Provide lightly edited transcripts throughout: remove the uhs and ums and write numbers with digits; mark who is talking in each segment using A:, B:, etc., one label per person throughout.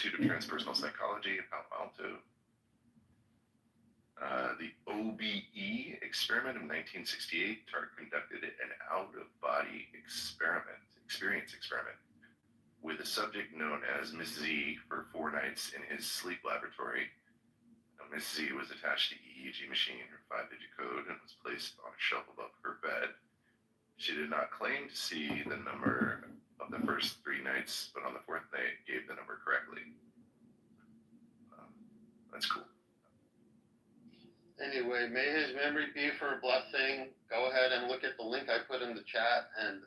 A: Institute of Transpersonal Psychology in Palo Alto. The OBE experiment of 1968, Tart conducted an out-of-body experience experiment with a subject known as Miss Z for 4 nights in his sleep laboratory. Now, Miss Z was attached to EEG machine, her 5-digit code, and was placed on a shelf above her bed. She did not claim to see the number of the first 3 nights, but on the 4th night gave the number correctly. That's cool.
B: Anyway, may his memory be for a blessing. Go ahead and look at the link I put in the chat, and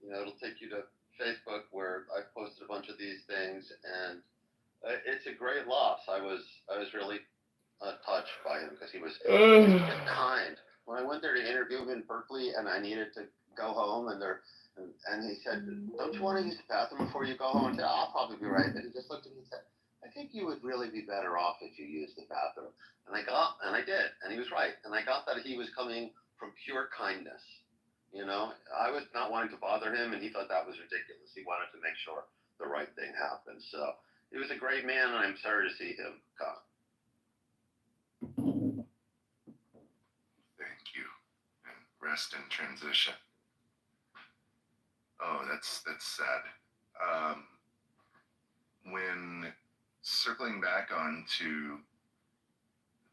B: it'll take you to Facebook where I posted a bunch of these things, and it's a great loss. I was really touched by him because he was kind. When I went there to interview him in Berkeley, and I needed to go home, and he said, "Don't you want to use the bathroom before you go home?" I said, "I'll probably be right." And he just looked at me and said, "I think you would really be better off if you used the bathroom." And I did, and he was right. And I got that he was coming from pure kindness. I was not wanting to bother him, and he thought that was ridiculous. He wanted to make sure the right thing happened. So he was a great man, and I'm sorry to see him gone.
A: Thank you. And rest in transition. Oh, that's sad. When circling back onto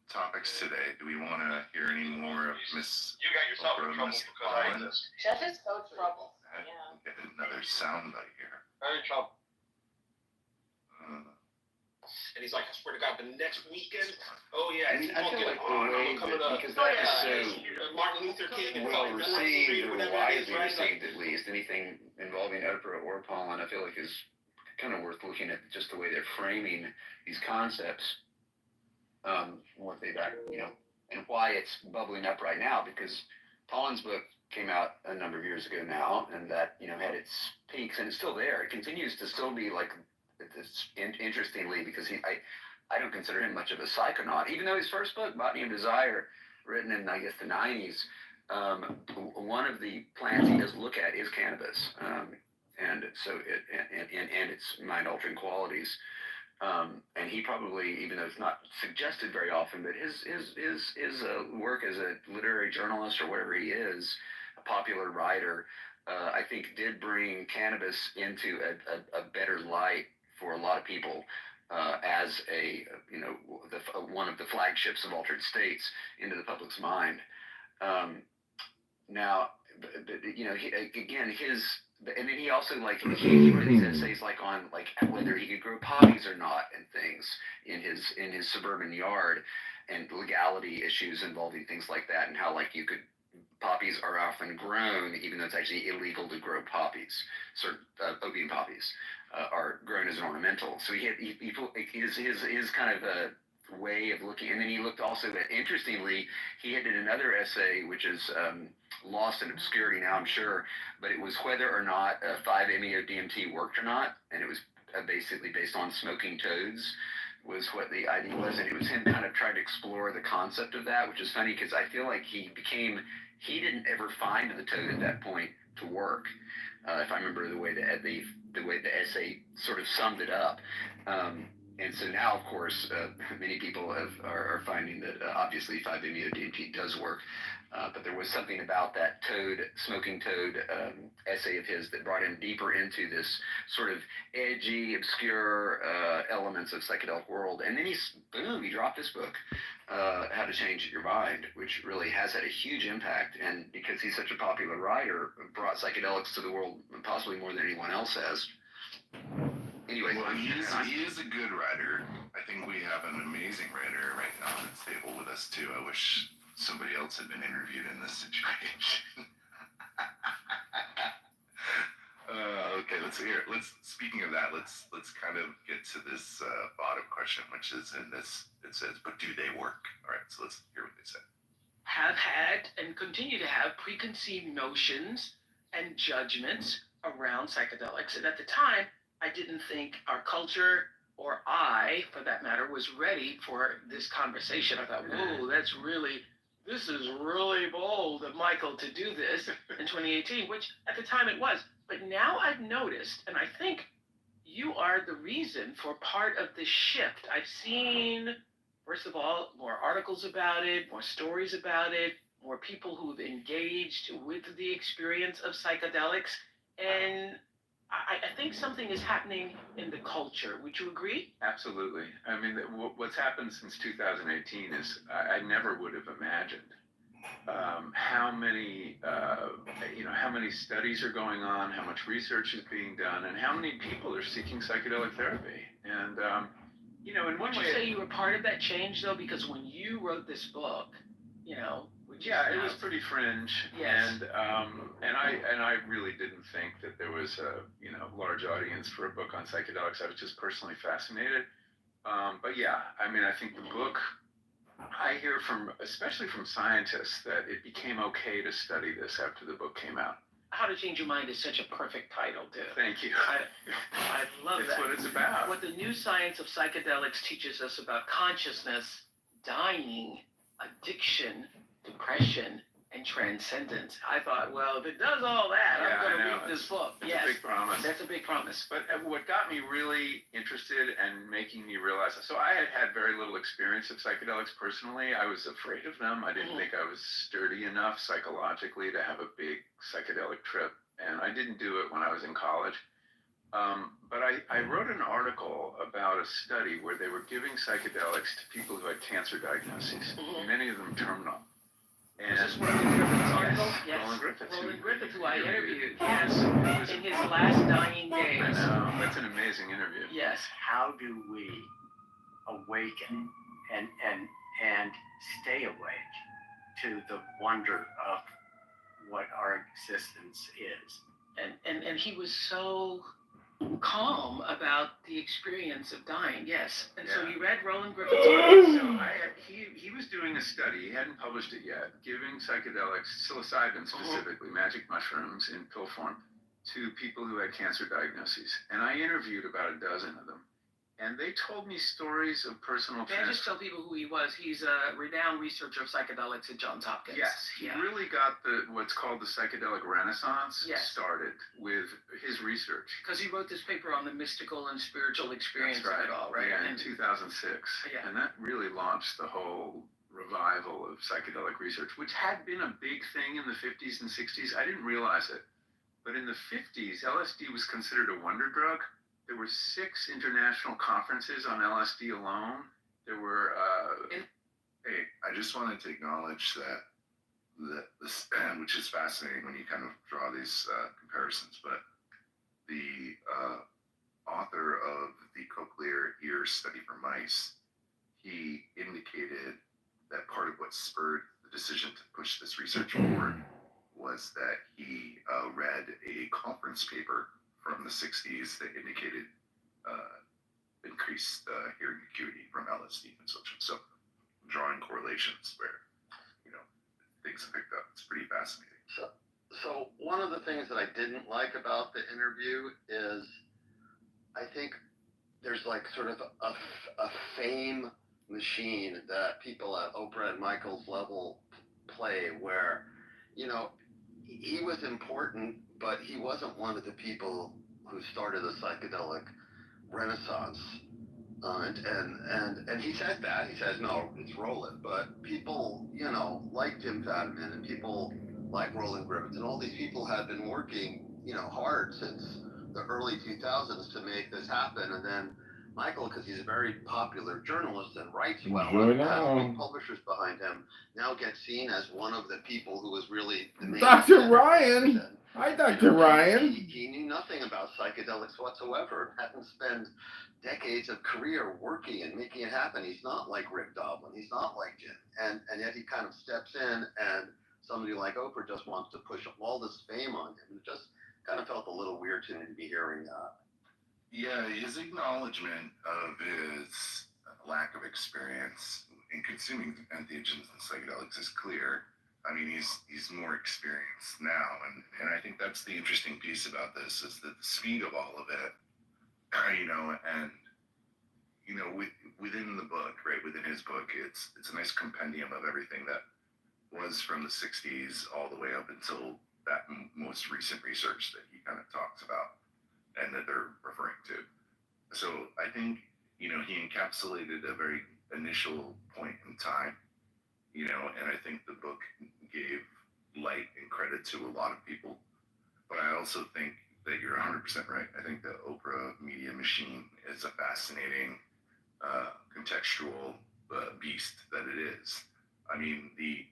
A: topics today, do we want to hear any more of Miss?
C: You got yourself in trouble because I ate this.
D: Jeff is so trouble.
A: Yeah. Get another sound bite here.
C: I'm in trouble.
E: And he's like, I swear to God, the next weekend, oh yeah,
F: I feel like the way that, because that is so
E: Martin Luther King
F: well received, or widely received at least, anything involving Oprah or Paul, and I feel like is kind of worth looking at just the way they're framing these concepts, what they've, and why it's bubbling up right now, because Pollan's book came out a number of years ago now, and that, had its peaks, and it's still there. It continues to still be like, it's interestingly, because I don't consider him much of a psychonaut, even though his first book, Botany of Desire, written in, I guess, the 90s, one of the plants he does look at is cannabis, and so and its mind-altering qualities. And he probably, even though it's not suggested very often, but his work as a literary journalist or whatever he is, a popular writer, I think did bring cannabis into a better light for a lot of people as one of the flagships of altered states into the public's mind. Now, and then he also he wrote these essays on whether he could grow poppies or not and things in his suburban yard, and legality issues involving things like that, and how poppies are often grown even though it's actually illegal to grow poppies. Certain opium poppies are grown as an ornamental. So his kind of a way of looking, and then he looked also at, interestingly, he did another essay which is lost in obscurity now, I'm sure, but it was whether or not 5-MeO-DMT worked or not, and it was basically based on smoking toads was what the idea was, and it was him kind of trying to explore the concept of that, which is funny because I feel like he didn't ever find the toad at that point to work, if I remember the way the essay sort of summed it up. And so now, of course, many people are finding that obviously 5-MeO-DMT does work, but there was something about that smoking toad essay of his that brought him deeper into this sort of edgy, obscure elements of psychedelic world. And then he dropped this book, How to Change Your Mind, which really has had a huge impact. And because he's such a popular writer, brought psychedelics to the world possibly more than anyone else has. Anyway,
A: well, he is a good writer. I think we have an amazing writer right now on the table with us too. I wish somebody else had been interviewed in this situation. Okay, let's hear it. Speaking of that, let's kind of get to this bottom question, which is in this. It says, "But do they work?" All right, so let's hear what they say.
G: Have had and continue to have preconceived notions and judgments around psychedelics, and at the time, I didn't think our culture, or I, for that matter, was ready for this conversation. I thought, whoa, this is really bold of Michael to do this in 2018, which at the time it was. But now I've noticed, and I think you are the reason for part of the shift. I've seen, first of all, more articles about it, more stories about it, more people who've engaged with the experience of psychedelics. And I think something is happening in the culture. Would you agree?
D: Absolutely. I mean, what's happened since 2018 is I never would have imagined how many how many studies are going on, how much research is being done, and how many people are seeking psychedelic therapy. And in one
G: Would you
D: way,
G: say you were part of that change though? Because when you wrote this book, which is
D: yeah, it
G: now,
D: was pretty fringe.
G: Yes.
D: And I really didn't think that there was a large audience for a book on psychedelics. I was just personally fascinated. But yeah, I mean, I think the book. I hear especially from scientists, that it became okay to study this after the book came out.
G: How to Change Your Mind is such a perfect title, too.
D: Thank you.
G: I love
D: It's
G: that.
D: what it's about.
G: What the new science of psychedelics teaches us about consciousness, dying, addiction, depression, and transcendence. I thought, well, if it does all that,
D: Yeah,
G: I'm going
D: I
G: to
D: know.
G: read this book.
D: It's
G: Yes,
D: a big promise.
G: that's a big promise.
D: But what got me really interested and making me realize, so I had very little experience of psychedelics personally. I was afraid of them. I didn't think I was sturdy enough psychologically to have a big psychedelic trip. And I didn't do it when I was in college. But I wrote an article about a study where they were giving psychedelics to people who had cancer diagnoses, many of them terminal. And
G: Is this Roland Griffith's article?
D: Yes, Roland Griffith.
G: Roland Griffith, who I interviewed, yes, in his last dying days.
D: I know, that's an amazing interview.
G: Yes.
H: How do we awaken and stay awake to the wonder of what our existence is?
G: And he was so calm about the experience of dying, yes. And so you read Roland Griffith's article.
D: So he was doing a study, he hadn't published it yet, giving psychedelics, psilocybin specifically, magic mushrooms in pill form, to people who had cancer diagnoses. And I interviewed about a dozen of them. And they told me stories of personal
G: Can I just tell people who he was? He's a renowned researcher of psychedelics at Johns Hopkins.
D: Yes, he really got what's called the psychedelic renaissance started with his research.
G: Because he wrote this paper on the mystical and spiritual experience
D: That's right.
G: of it all, right?
D: Yeah, in 2006.
G: Yeah.
D: And that really launched the whole revival of psychedelic research, which had been a big thing in the 50s and 60s. I didn't realize it. But in the 50s, LSD was considered a wonder drug. There were 6 international conferences on LSD alone. There were.
A: Hey, I just wanted to acknowledge that this, which is fascinating when you kind of draw these comparisons, but the author of the cochlear ear study for mice, he indicated that part of what spurred the decision to push this research forward was that he read a conference paper from the 60s that indicated increased hearing acuity from LSD and such. So drawing correlations where, things have picked up. It's pretty fascinating.
B: So one of the things that I didn't like about the interview is I think there's like sort of a fame machine that people at Oprah and Michael's level play where, he was important, but he wasn't one of the people who started the psychedelic renaissance. And he says that. He says, no, it's Roland. But people, like Jim Fadiman and people like Roland Griffith and all these people had been working, hard since the early 2000s to make this happen. And then Michael, because he's a very popular journalist and writes well and has big publishers behind him, now gets seen as one of the people who was really the main
I: Dr. Ryan. Hi, Dr. Ryan.
B: He knew nothing about psychedelics whatsoever. Hadn't spent decades of career working and making it happen. He's not like Rick Doblin. He's not like Jim. And yet he kind of steps in, and somebody like Oprah just wants to push all this fame on him. It just kind of felt a little weird to me to be hearing that.
A: Yeah, his acknowledgement of his lack of experience in consuming entheogens and psychedelics is clear. I mean, he's more experienced now, and I think that's the interesting piece about this is that the speed of all of it, and within the book, right, within his book, it's a nice compendium of everything that was from the 60s all the way up until that most recent research that he kind of talks about and that they're referring to. So I think, he encapsulated a very initial point in time, and I think the book gave light and credit to a lot of people. But I also think that you're 100% right. I think the Oprah media machine is a fascinating, contextual beast that it is. I mean, the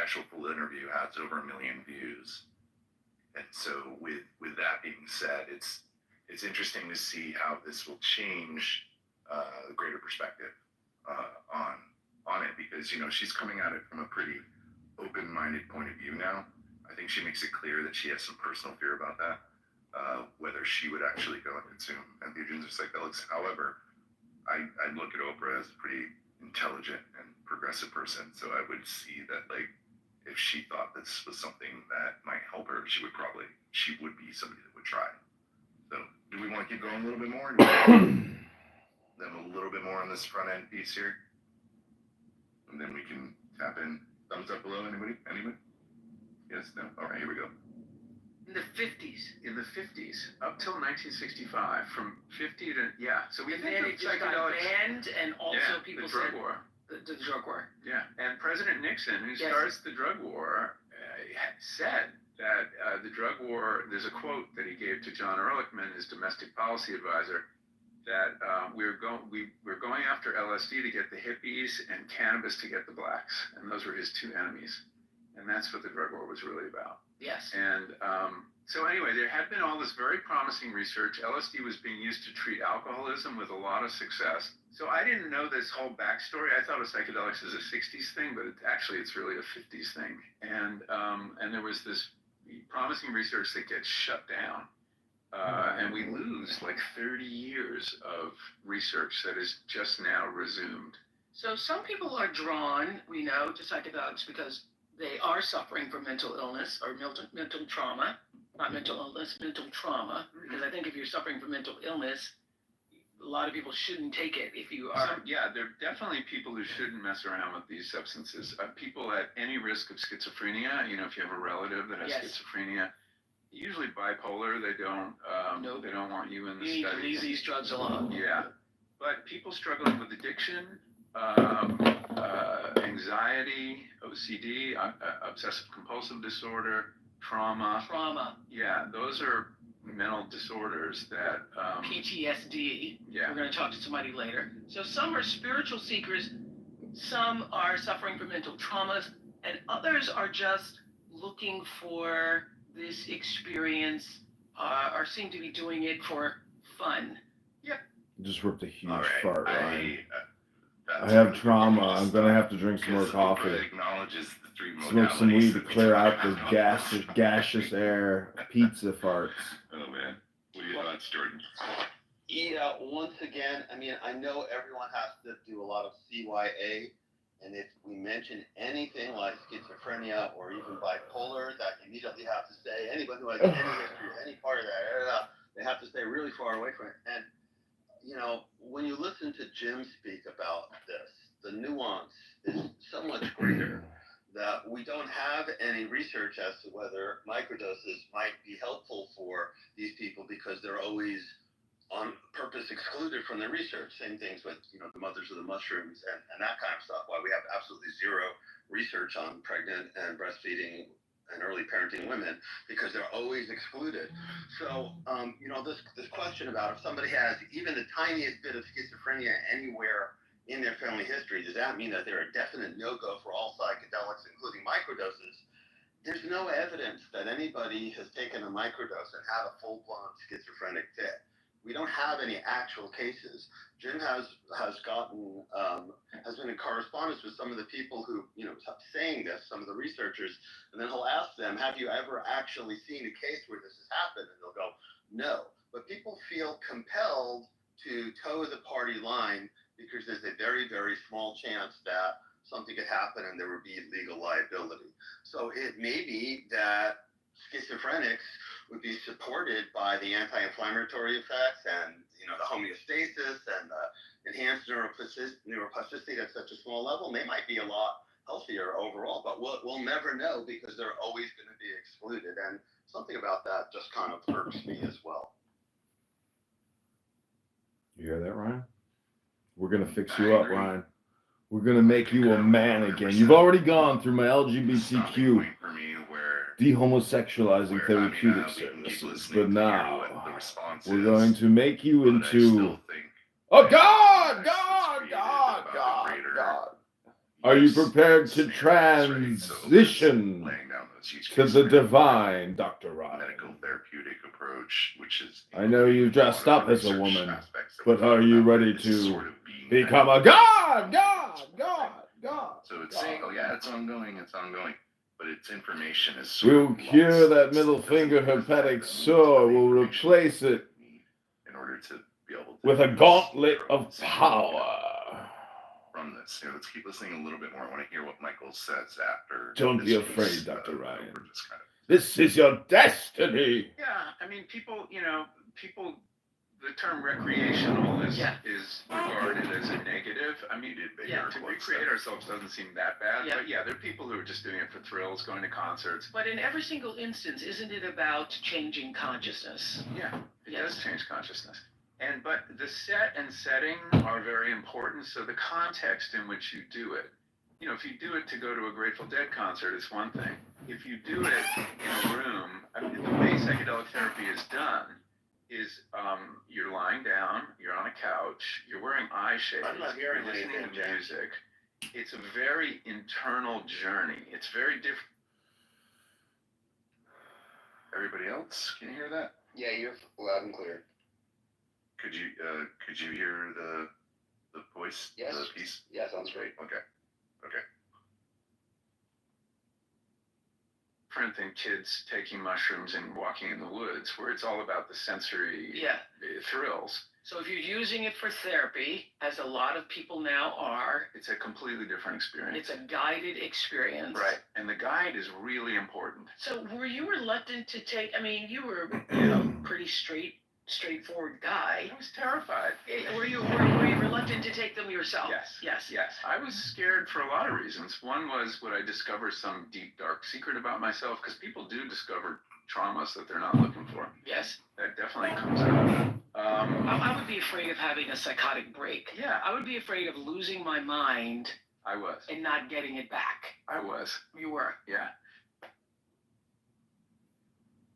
A: actual full interview has over 1 million views, and so with that being said, it's interesting to see how this will change the greater perspective on it, because she's coming at it from a pretty open-minded point of view now. I think she makes it clear that she has some personal fear about that, whether she would actually go and consume entheogens or psychedelics. However, I look at Oprah as a pretty intelligent and progressive person, so I would see that, like, if she thought this was something that might help her, she would be somebody that would try. So, do we want to keep going a little bit more? Do we want them a little bit more on this front end piece here, and then we can tap in. Thumbs up below. Anybody? Yes. No. All right. Here we go.
G: In the 50s.
D: In the 50s, up till 1965, from 50 to, so we
G: And
D: think
G: then
D: of
G: it just got
D: psychedelics.
G: banned, and also people
D: the drug
G: said
D: war.
G: the drug war.
D: Yeah, and President Nixon, who
G: Yes.
D: starts the drug war, said that the drug war, there's a quote that he gave to John Ehrlichman, his domestic policy advisor, that we're going after LSD to get the hippies and cannabis to get the blacks, and those were his two enemies, and that's what the drug war was really about.
G: Yes.
D: And so anyway, there had been all this very promising research. LSD was being used to treat alcoholism with a lot of success. So I didn't know this whole backstory. I thought of psychedelics as a 60s thing, but it's really a 50s thing. And there was this promising research that gets shut down. And we lose like 30 years of research that is just now resumed.
G: So some people are drawn, we know, to psychedelics because they are suffering from mental illness or mental trauma. Not mental illness, mental trauma. Because I think if you're suffering from mental illness, a lot of people shouldn't take it if you are.
D: There are definitely people who shouldn't mess around with these substances. People at any risk of schizophrenia, if you have a relative that has schizophrenia, usually bipolar, they don't they don't want you in the
G: You need
D: studies.
G: to leave these drugs alone.
D: Yeah, but people struggling with addiction, anxiety, OCD, obsessive compulsive disorder, trauma. Yeah, those are mental disorders that
G: PTSD.
D: Yeah.
G: We're going to talk to somebody later. So some are spiritual seekers, some are suffering from mental traumas, and others are just looking for this experience, or seem to be doing it for fun.
I: Just ripped a huge
A: All right.
I: fart, Ryan. I
A: That's
I: have
A: really
I: trauma.
A: ridiculous,
I: I'm gonna have to drink some more
A: because
I: coffee.
A: Oprah acknowledges the three
I: Smoke some
A: modalities
I: weed to
A: that we
I: clear
A: talk
I: out this
A: about.
I: gaseous air. Pizza farts.
A: Oh man, what are your thoughts, Jordan?
B: Yeah, once again, I mean, I know everyone has to do a lot of CYA, and if we mention anything like schizophrenia or even bipolar, that immediately have to say anyone who has any history, any part of that area, they have to stay really far away from it. And when you listen to Jim speak about this, the nuance is so much greater that we don't have any research as to whether microdoses might be helpful for these people because they're always on purpose excluded from the research. Same things with, the mothers of the mushrooms and that kind of stuff. Why we have absolutely zero research on pregnant and breastfeeding and early parenting women, because they're always excluded. So, this question about if somebody has even the tiniest bit of schizophrenia anywhere in their family history, does that mean that they're a definite no-go for all psychedelics, including microdoses? There's no evidence that anybody has taken a microdose and had a full-blown schizophrenic fit. We don't have any actual cases. Jim has been in correspondence with some of the people who, saying this, some of the researchers, and then he'll ask them, have you ever actually seen a case where this has happened? And they'll go, no. But people feel compelled to toe the party line because there's a very, very small chance that something could happen and there would be legal liability. So it may be that schizophrenics would be supported by the anti-inflammatory effects and the homeostasis and the enhanced neuroplasticity at such a small level. They might be a lot healthier overall, but we'll never know because they're always going to be excluded. And something about that just kind of irks me as well.
I: You hear that, Ryan? We're gonna fix
A: I
I: you up,
A: agree.
I: Ryan. We're gonna make you a man again. You've already gone through my LGBTQ
A: for me where
I: dehomosexualizing therapeutic
A: we can keep
I: services,
A: listening
I: but
A: to hear what the
I: now
A: response
I: we're
A: is,
I: going to make you
A: but I
I: into
A: still think
I: oh
A: it's
I: God,
A: created
I: God,
A: about
I: God,
A: the greater
I: God. Are you
A: use
I: prepared to
A: standards, right? So
I: transition
A: laying down those use
I: to
A: case
I: the
A: scenarios,
I: divine, Dr. Ryan?
A: medical therapeutic approach, which is
I: I know you dressed
A: a lot
I: up
A: of
I: as a
A: research
I: woman,
A: aspects that
I: but
A: we're
I: are
A: talking
I: you
A: about,
I: ready
A: it's
I: to
A: sort of being
I: become a
A: that.
I: God, God, God, God?
A: So it's
I: God.
A: saying, oh yeah, it's ongoing, but its information is
I: We'll
A: sort of
I: cure
A: lost.
I: that
A: It's-
I: middle
A: it doesn't
I: finger
A: reflect
I: hepatic
A: the
I: sore. We'll
A: information
I: replace
A: that
I: it
A: we need in order to be able to
I: with a
A: use
I: gauntlet of
A: drugs,
I: power.
A: from this. Let's keep listening a little bit more. I want to hear what Michael says after.
I: Don't be
A: this
I: afraid,
A: piece,
I: Dr. Ryan.
A: we're just kind of
I: This is your destiny.
D: Yeah, I mean, people, the term recreational is regarded as a negative. I mean, to recreate ourselves doesn't seem that bad, but yeah, there are people who are just doing it for thrills, going to concerts.
G: But in every single instance, isn't it about changing consciousness?
D: Yeah, it does change consciousness. But the set and setting are very important. So the context in which you do it. If you do it to go to a Grateful Dead concert, it's one thing. If you do it in a room, I mean, the way psychedelic therapy is done is you're lying down, you're on a couch, you're wearing eye shades, you're listening to music. It's a very internal journey. It's very different.
A: Everybody else, can you hear that?
B: Yeah, you're loud and clear.
A: Could you hear the voice?
B: Yes.
A: The piece?
B: Yeah, sounds great.
A: Okay.
D: Different than kids taking mushrooms and walking in the woods, where it's all about the sensory thrills.
G: So if you're using it for therapy, as a lot of people now are,
D: It's a completely different experience.
G: it's a guided experience.
D: Right, and the guide is really important.
G: So were you reluctant to take? I mean, you were pretty straightforward guy.
D: I was terrified.
G: Were you reluctant to take them yourself?
D: Yes. I was scared for a lot of reasons. One was, would I discover some deep, dark secret about myself? Because people do discover traumas that they're not looking for.
G: Yes.
D: That definitely comes out.
G: I would be afraid of having a psychotic break.
D: Yeah.
G: I would be afraid of losing my mind
D: I was.
G: and not getting it back.
D: I was.
G: You were.
D: Yeah.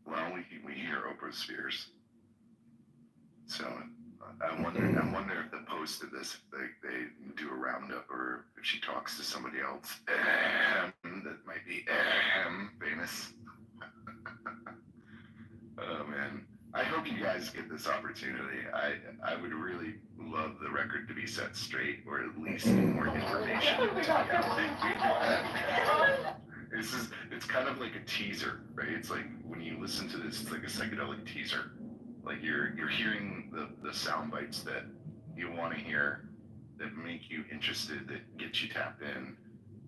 A: Well, we hear Oprah's fears. So I wonder if the post of this, if they do a roundup, or if she talks to somebody else that might be famous. Oh man, I hope you guys get this opportunity. I would really love the record to be set straight, or at least more information. It's kind of like a teaser, right? It's like when you listen to this, it's like a psychedelic teaser. Like you're hearing the sound bites that you want to hear, that make you interested, that get you tapped in,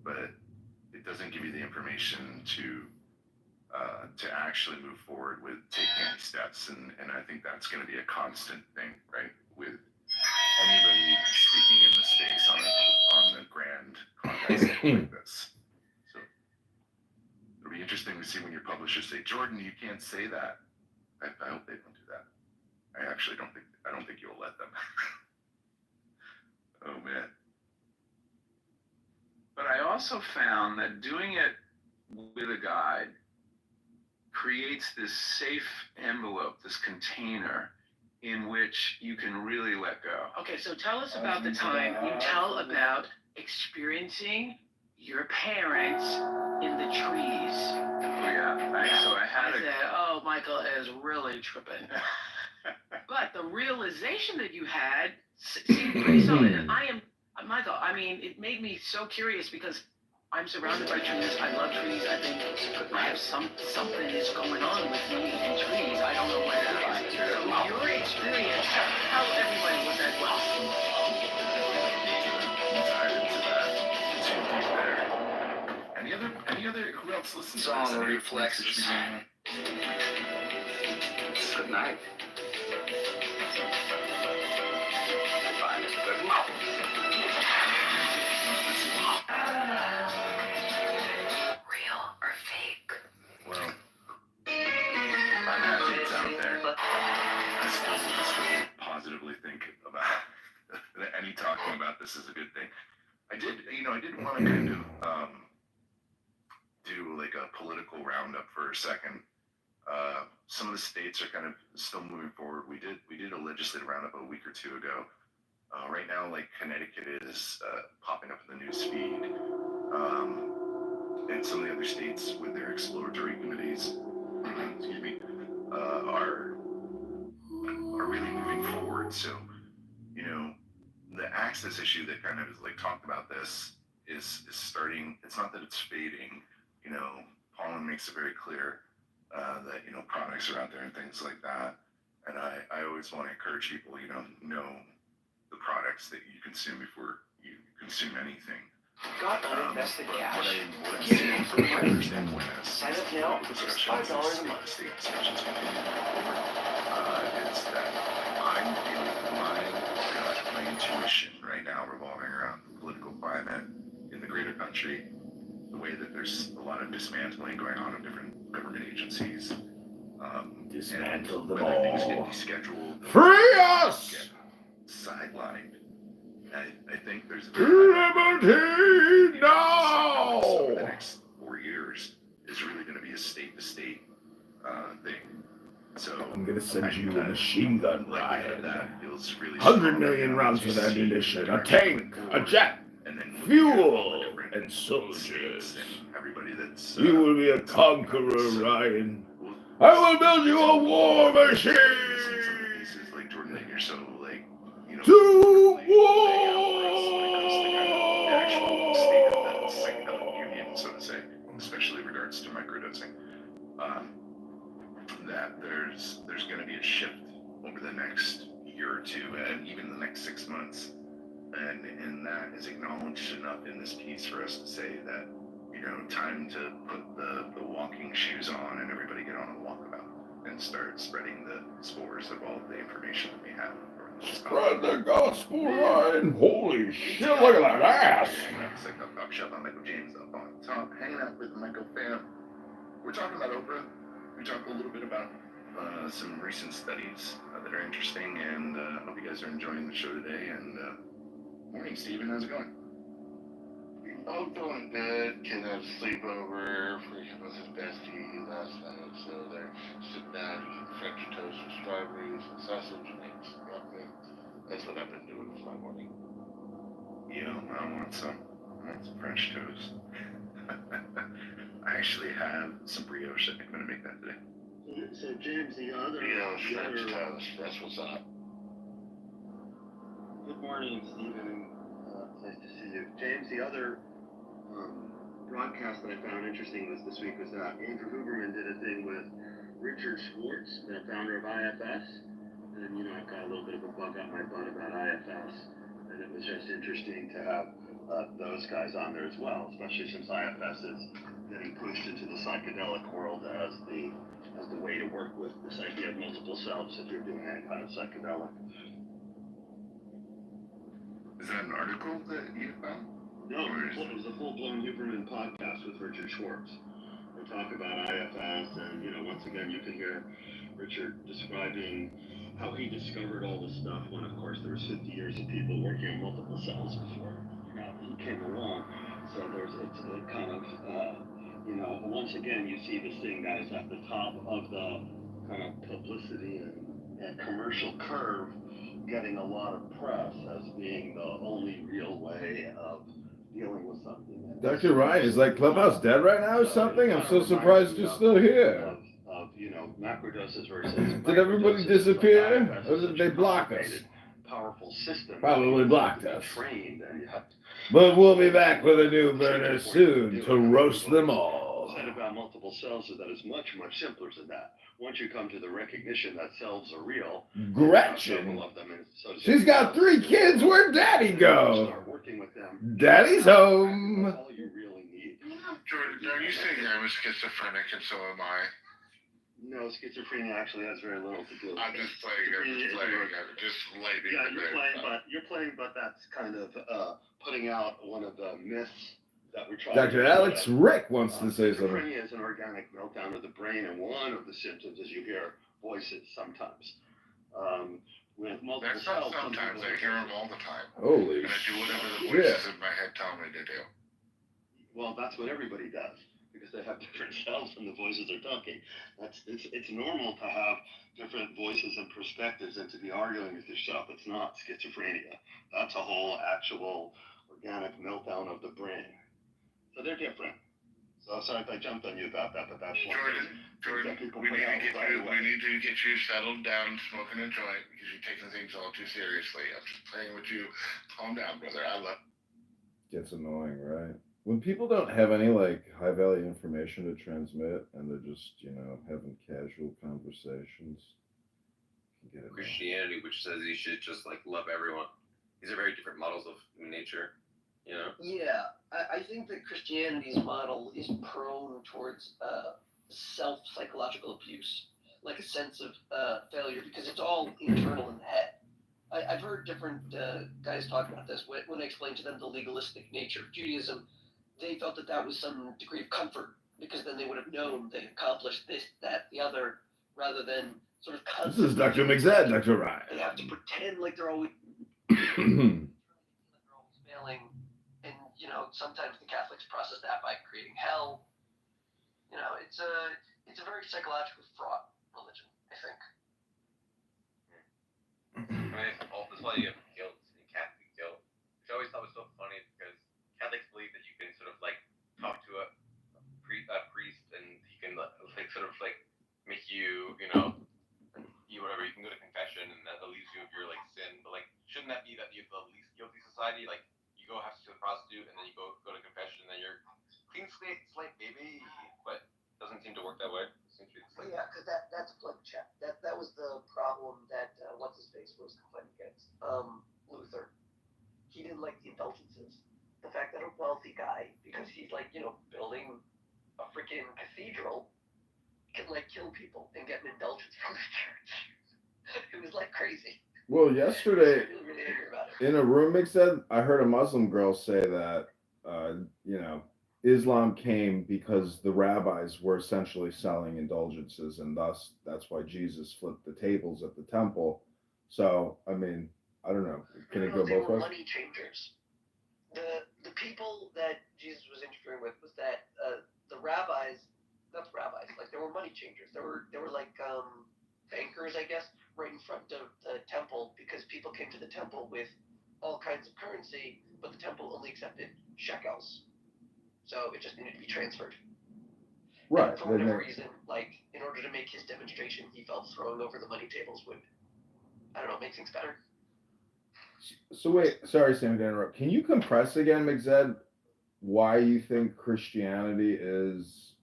A: but it doesn't give you the information to actually move forward with taking any steps. And I think that's going to be a constant thing, right? With anybody speaking in the space on the grand context like this. So it'll be interesting to see when your publishers say, Jordan, you can't say that. I hope they don't do that. I actually don't think you'll let them. Oh man.
D: But I also found that doing it with a guide creates this safe envelope, this container in which you can really let go.
G: Okay, so tell us about the time you tell about experiencing your parents in the trees.
D: Oh yeah. So I had
G: I said, oh, Michael is really tripping. But the realization that you had seemed pretty solid. And Michael, I mean, it made me so curious because I'm surrounded by trees. I love trees. I think I have something is going on with me in trees. I don't know what it is. So your experience, tell everybody what that was.
A: Any other, who else listens
F: It's all
A: to this?
F: on
A: Any
F: reflexes. Good night. Real or fake?
A: Well, I'm athletes out there. I still positively think about about this is a good thing. I did want to kind of do like a political roundup for a second. Some of the states are kind of still moving forward. We did a legislative roundup a week or two ago. Right now, like Connecticut is popping up in the news feed, and some of the other states with their exploratory committees, excuse me, are really moving forward. So, the access issue that kind of is like talked about this is starting. It's not that it's fading. Pollen makes it very clear that products are out there and things like that. And I always want to encourage people, know the products that you consume before you consume anything.
J: Got uninvested cash.
A: What I'm
J: Get
A: seeing
J: it.
A: from my understanding is
J: Sign up now. It's just $5 a month.
A: State discussions continue to move forward. Is that I'm feeling my intuition right now revolving around the political climate in the greater country, the way that there's a lot of dismantling going on in different government agencies.
I: Dismantle
A: and
I: them
A: whether things get
I: all.
A: descheduled,
I: Free us!
A: get sidelined. I think there's
I: Liberty now!
A: over the next 4 years is really going to be a state-to-state thing. So
I: I'm gonna send you a machine gun ride.
A: That feels really
I: 100 million rounds of ammunition, a tank, a jet,
A: and then
I: fuel, and soldiers.
A: Everybody that's
I: You will be a conqueror, Ryan. I will build you a war machine!
A: Like Jordan, that you're so like,
I: To war!
A: The actual state of the psychedelic union, so to say, especially in regards to microdosing. That there's going to be a shift over the next year or two, and even the next 6 months, and that is acknowledged enough in this piece for us to say that time to put the walking shoes on and everybody get on a walkabout and start spreading the spores of all the information that we have.
I: Spread the gospel, Ryan. Holy shit, look at that ass.
A: It's like a pop shop on Michael James up on top, hanging out with the Michael fam. We're talking about Oprah. We talked a little bit about some recent studies that are interesting, and I hope you guys are enjoying the show today. And morning, Steven. How's it going?
B: I'm doing good. Kid had a sleepover with his bestie last night, so they're sitting down eating French toast with strawberries and sausage and eggs. That's what I've been doing for my morning.
A: Yeah, I want some French toast. I actually have some brioche. I'm going to make that today.
B: So James, the other French toast. That's what's up. Good morning, Stephen. Nice to see you, James. The other broadcast that I found interesting this week was that Andrew Huberman did a thing with Richard Schwartz, the founder of IFS. And I've got a little bit of a bug up my butt about IFS, and it was just interesting to have those guys on there as well, especially since IFS is getting pushed into the psychedelic world as the way to work with this idea of multiple selves if you're doing any kind of psychedelic.
A: Is that an article that you found?
B: No, it was a full-blown Huberman podcast with Richard Schwartz. They talk about IFS, and once again, you can hear Richard describing how he discovered all this stuff when, of course, there was 50 years of people working on multiple cells before he came along. So it's a kind of, once again, you see this thing that is at the top of the kind of publicity and commercial curve, getting a lot of press as being the only real way of dealing with something.
I: Dr. Ryan, is like Clubhouse dead right now or something? I'm so surprised you're still here.
B: Of macrodoses versus
I: did everybody disappear? Or did they block us?
B: Powerful system.
I: Probably blocked us.
B: Trained and you have to,
I: But we'll be back with a new burner soon to roast them all.
B: said about multiple cells is that it's much, much simpler than that. Once you come to the recognition that cells are real,
I: Gretchen.
B: of them, and so
I: She's got 3 kids. Where'd Daddy go?
B: start working with them.
I: Daddy's home.
B: That's all you really need.
C: Jordan, are you saying I'm a schizophrenic and so am I?
B: No, schizophrenia actually has very little to do with it.
C: I'm just playing, I'm just lightning.
B: Yeah, you're playing, but that's kind of putting out one of the myths that we try.
I: Dr. Alex Rick wants to say something.
B: Schizophrenia is an organic meltdown of the brain, and one of the symptoms is you hear voices sometimes. with multiple
C: That's not
B: cells. some
C: sometimes,
B: people-
C: I hear them all the time.
I: Holy
C: And I do whatever the
I: shit.
C: voices in my head tell me to do.
B: Well, that's what everybody does because they have different cells and the voices are talking. It's normal to have different voices and perspectives and to be arguing with yourself. It's not schizophrenia. That's a whole actual organic meltdown of the brain. So they're different. So sorry if I jumped on you about that, but that's one
C: Jordan,
B: thing
C: Jordan,
B: that people
C: we
B: put
C: need to
B: out
C: get
B: right
C: you,
B: away.
C: we need to get you settled down, smoking a joint, because you're taking things all too seriously. I'm just playing with you. Calm down, brother. I love.
I: Gets annoying, right? When people don't have any like high value information to transmit and they're just, having casual conversations, can get annoying.
K: Christianity, which says you should just like love everyone. These are very different models of nature, you know?
J: Yeah, I think that Christianity's model is prone towards self-psychological abuse, like a sense of failure, because it's all internal in the head. I've heard different guys talk about this. When I explained to them the legalistic nature of Judaism, they felt that was some degree of comfort, because then they would have known they accomplished this, that, the other, rather than sort of
I: This is Dr. McZad, Dr.
J: They
I: Ryan.
J: have to pretend like they're always failing, and sometimes the Catholics process that by creating hell. It's a very psychologically fraught religion, I think.
K: I mean, all this why you have guilt and Catholic guilt, which I always thought was so funny because Catholics believe that you can sort of like talk to a priest and he can like sort of like make you, you whatever, you can go to confession and that relieves you of your like sin, but like shouldn't that be that you're the least guilty society? Like you go have to see the prostitute and then you go to confession and then you're clean slate baby, but it doesn't seem to work that way. It seems to be like,
J: Yeah, because that's a plug check. That was the problem that what's his face was complaining against. Luther. He didn't like the indulgences. The fact that a wealthy guy, because he's like building a freaking cathedral, can like kill people and get an indulgence from the church. It was like crazy.
I: Well, yesterday
J: Really, really angry about it.
I: in a room said I heard a Muslim girl say that Islam came because the rabbis were essentially selling indulgences, and thus that's why Jesus flipped the tables at the temple. So I mean, I don't know. Can it go
J: They
I: both
J: were
I: ways?
J: money changers. The people that Jesus was interfering with was that the rabbis, not the rabbis, like they were money changers. They were like bankers, I guess, right in front of the temple, because people came to the temple with all kinds of currency, but the temple only accepted shekels, so it just needed to be transferred.
I: Right.
J: And for whatever reason, like in order to make his demonstration, he felt throwing over the money tables would, I don't know, make things better.
I: So wait, sorry, Sammy, to interrupt. Can you compress again, McZed, why you think Christianity is,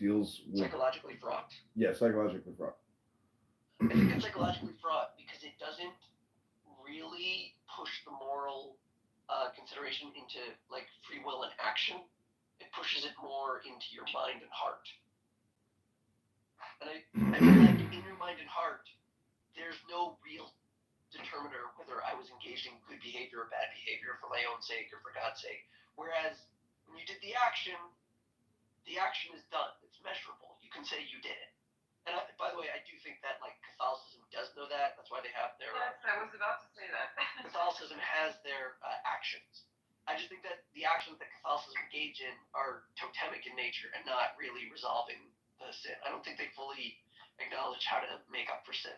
I: deals with
J: Psychologically fraught.
I: psychologically fraught?
J: I think it's psychologically fraught because it doesn't really push the moral consideration into like free will and action. It pushes it more into your mind and heart. And I feel like in your mind and heart, there's no real determiner whether I was engaged in good behavior or bad behavior for my own sake or for God's sake. Whereas when you did the action is done. It's measurable. You can say you did it. And by the way, I do think that like Catholicism does know that. That's why they have their.
L: Yes, I was about to say that.
J: Catholicism has their actions. I just think that the actions that Catholicism engage in are totemic in nature and not really resolving the sin. I don't think they fully acknowledge how to make up for sin.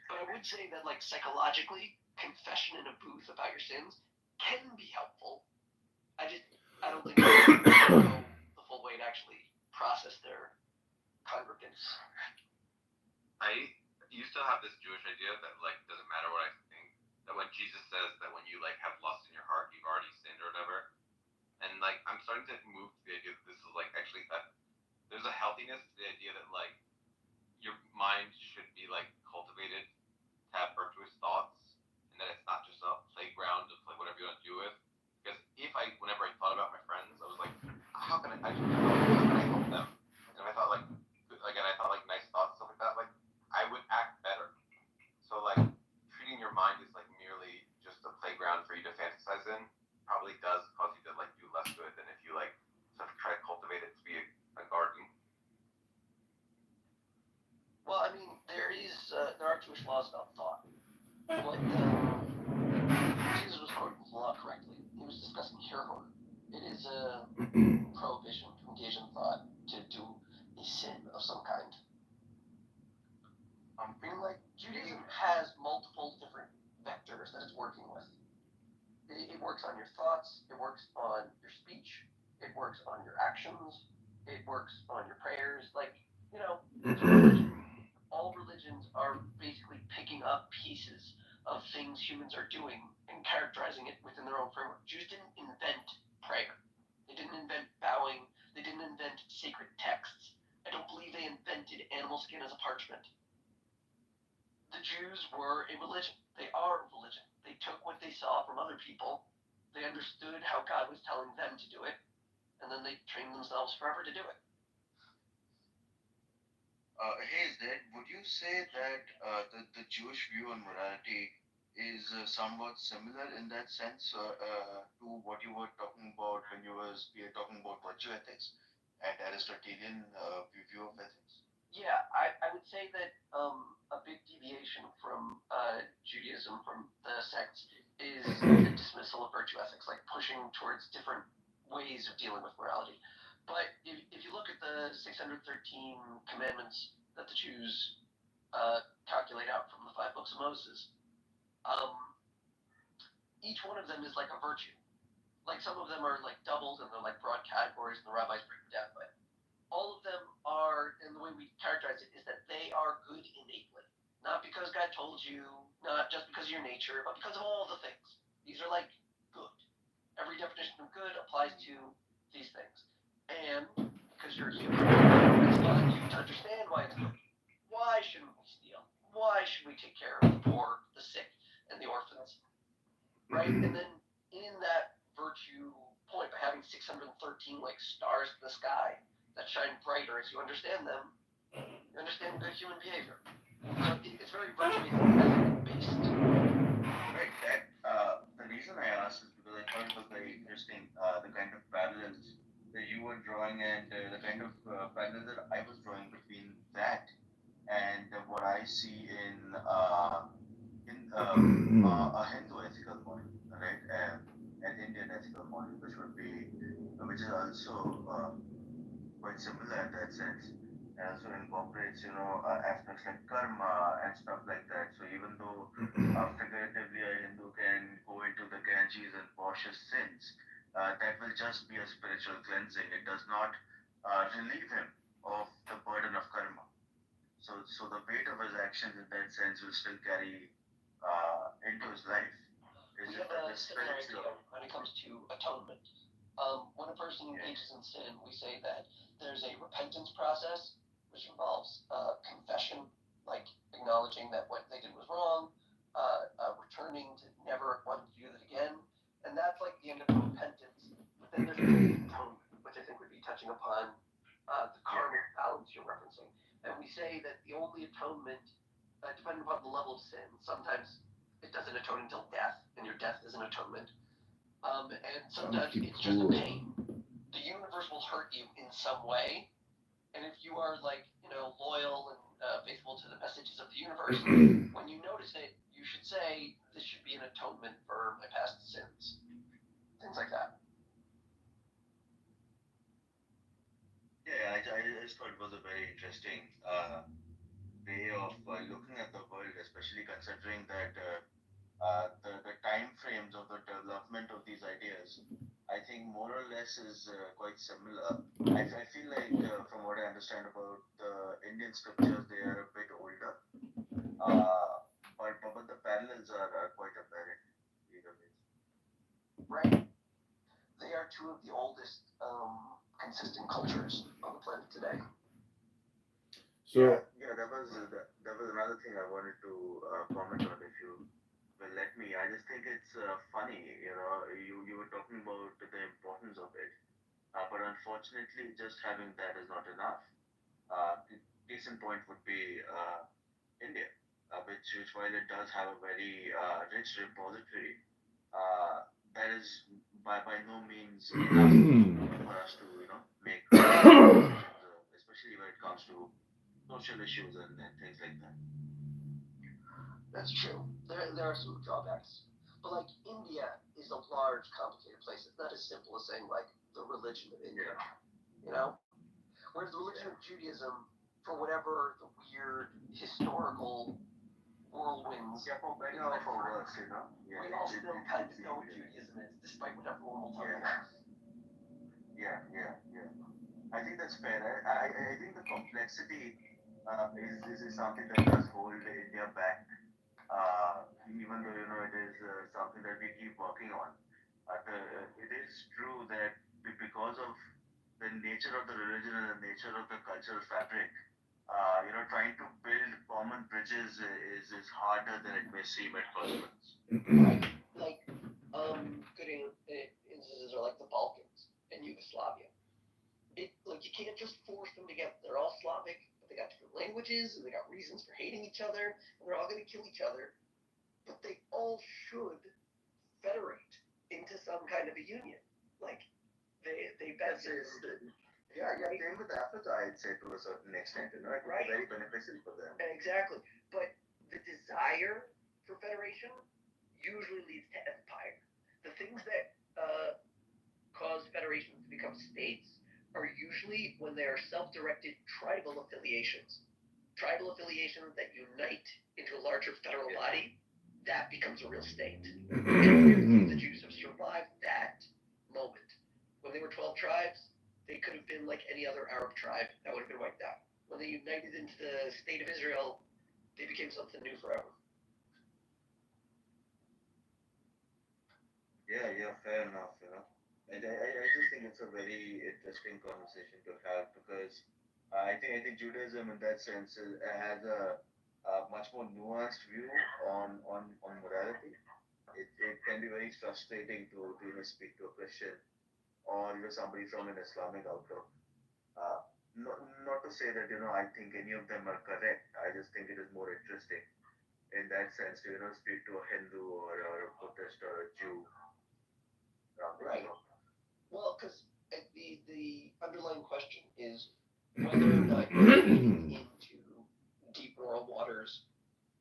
J: But I would say that like psychologically, confession in a booth about your sins can be helpful. I don't think they go the full way to actually process their congregants.
K: I used to have this Jewish idea that like doesn't matter what I think, that when Jesus says that when you like have lust in your heart, you've already sinned or whatever. And like I'm starting to move to the idea that this is like actually that there's a healthiness to the idea that like your mind should be like cultivated to have virtuous thoughts, and that it's not just a playground of like whatever you want to do with. Because whenever I thought about my friends, I was like, how can I help them? And if I thought like nice thoughts, stuff like that, like I would act better. So like treating your mind as like merely just a playground for you to fantasize in probably does cause you to like do less good than if you like sort of try to cultivate it to be a garden.
J: working with. It works on your thoughts, it works on your speech, it works on your actions, it works on your prayers. Like, you know, all religions are basically picking up pieces of things humans are doing and characterizing it within their own framework. Jews didn't invent prayer. They didn't invent bowing. They didn't invent sacred texts. I don't believe they invented animal skin as a parchment. The Jews were a religion. They are a religion. They took what they saw from other people. They understood how God was telling them to do it, and then they trained themselves forever to do it.
L: Hey Zed, would you say that the Jewish view on morality is somewhat similar in that sense to what you were talking about when you were talking about virtue ethics and Aristotelian view of ethics?
J: Yeah, I would say that a big deviation from Judaism, from the sects, is the dismissal of virtue ethics, like pushing towards different ways of dealing with morality. But if you look at the 613 commandments that the Jews calculate out from the five books of Moses, each one of them is like a virtue. Like some of them are like doubled and they're like broad categories, and the rabbis break them down. But all of them are, and the way we characterize it is that they are good innately. Not because God told you, not just because of your nature, but because of all the things. These are like good. Every definition of good applies to these things. And because you're human, it's allowing you to understand why it's good. Why shouldn't we steal? Why should we take care of the poor, the sick, and the orphans? Right? And then in that virtue point, by having 613 like stars in the sky, that shine brighter as you understand them, you understand good human behavior. So it's very virtue based.
L: Right. The reason I asked is because I thought it was very interesting the kind of parallels that you were drawing and the kind of parallels that I was drawing between that and what I see in a Hindu ethical model, right? An Indian ethical model, which is also quite similar in that sense, and also incorporates, aspects like karma and stuff like that. So even though figuratively a Hindu can go into the Ganges and wash his sins, that will just be a spiritual cleansing. It does not relieve him of the burden of karma. So the weight of his actions in that sense will still carry into his life.
J: We
L: Is it
J: have
L: that
J: a
L: the
J: similar
L: spiritual?
J: idea when it comes to atonement. When a person engages in sin, we say that there's a repentance process, which involves confession, like acknowledging that what they did was wrong, returning to never wanting to do that again, and that's like the end of repentance. But then there's atonement, which I think would be touching upon the karmic balance you're referencing. And we say that the only atonement, depending upon the level of sin, sometimes it doesn't atone until death, and your death is an atonement. And sometimes it's just a pain. The universe will hurt you in some way, and if you are like loyal and faithful to the messages of the universe, when you notice it, you should say this should be an atonement for my past sins, things like that.
L: Yeah, I just thought it was a very interesting way of looking at the world, especially considering that the time frames of the development of these ideas, I think more or less is quite similar. I feel like, from what I understand about the Indian scriptures, they are a bit older, but the parallels are quite apparent either way.
J: Right? They are two of the oldest consistent cultures on the planet today.
I: So,
L: Yeah, that was another thing I wanted to comment on if you will let me. I just think it's funny, you were talking about the importance of it, but unfortunately, just having that is not enough. The case in point would be India, which while it does have a very rich repository, that is by no means enough for us to make decisions, especially when it comes to social issues and things like that.
J: That's true. There are some drawbacks. But like India is a large, complicated place. It's not as simple as saying like the religion of India. Whereas the religion of Judaism, for whatever the weird historical whirlwinds.
L: Yeah, for better or for worse, you know. Yeah,
J: We all still kind of know what Judaism is, despite whatever one will tell you.
L: Yeah. I think that's fair. I think the complexity is something that does hold India back, even though you know it is something that we keep working on. It is true that because of the nature of the religion and the nature of the cultural fabric, trying to build common bridges is harder than it may seem at first glance.
J: Like, good instances are like the Balkans and Yugoslavia. Like you can't just force them together. They're all Slavic, but they got different languages and they got reasons for hating each other, and they're all going to kill each other. But they all should federate into some kind of a union. Like they benefit.
L: Yeah, same with Africa, I'd say to a certain extent. You know, it would be very beneficial for them.
J: Exactly, but the desire for federation usually leads to empire. The things that cause federations to become states are usually when they are self-directed tribal affiliations. Tribal affiliations that unite into a larger federal body, that becomes a real state. The Jews have survived that moment. When they were 12 tribes, they could have been like any other Arab tribe that would have been wiped out. When they united into the state of Israel, they became something new forever.
L: Yeah, fair enough, you know. And I just think it's a very interesting conversation to have because I think Judaism in that sense has a much more nuanced view on morality. It can be very frustrating to speak to a Christian or somebody from an Islamic outlook. Uh, not to say that I think any of them are correct. I just think it is more interesting in that sense to speak to a Hindu or a Buddhist or a Jew.
J: Right. Well, because the underlying question is whether or not you're getting into deep moral waters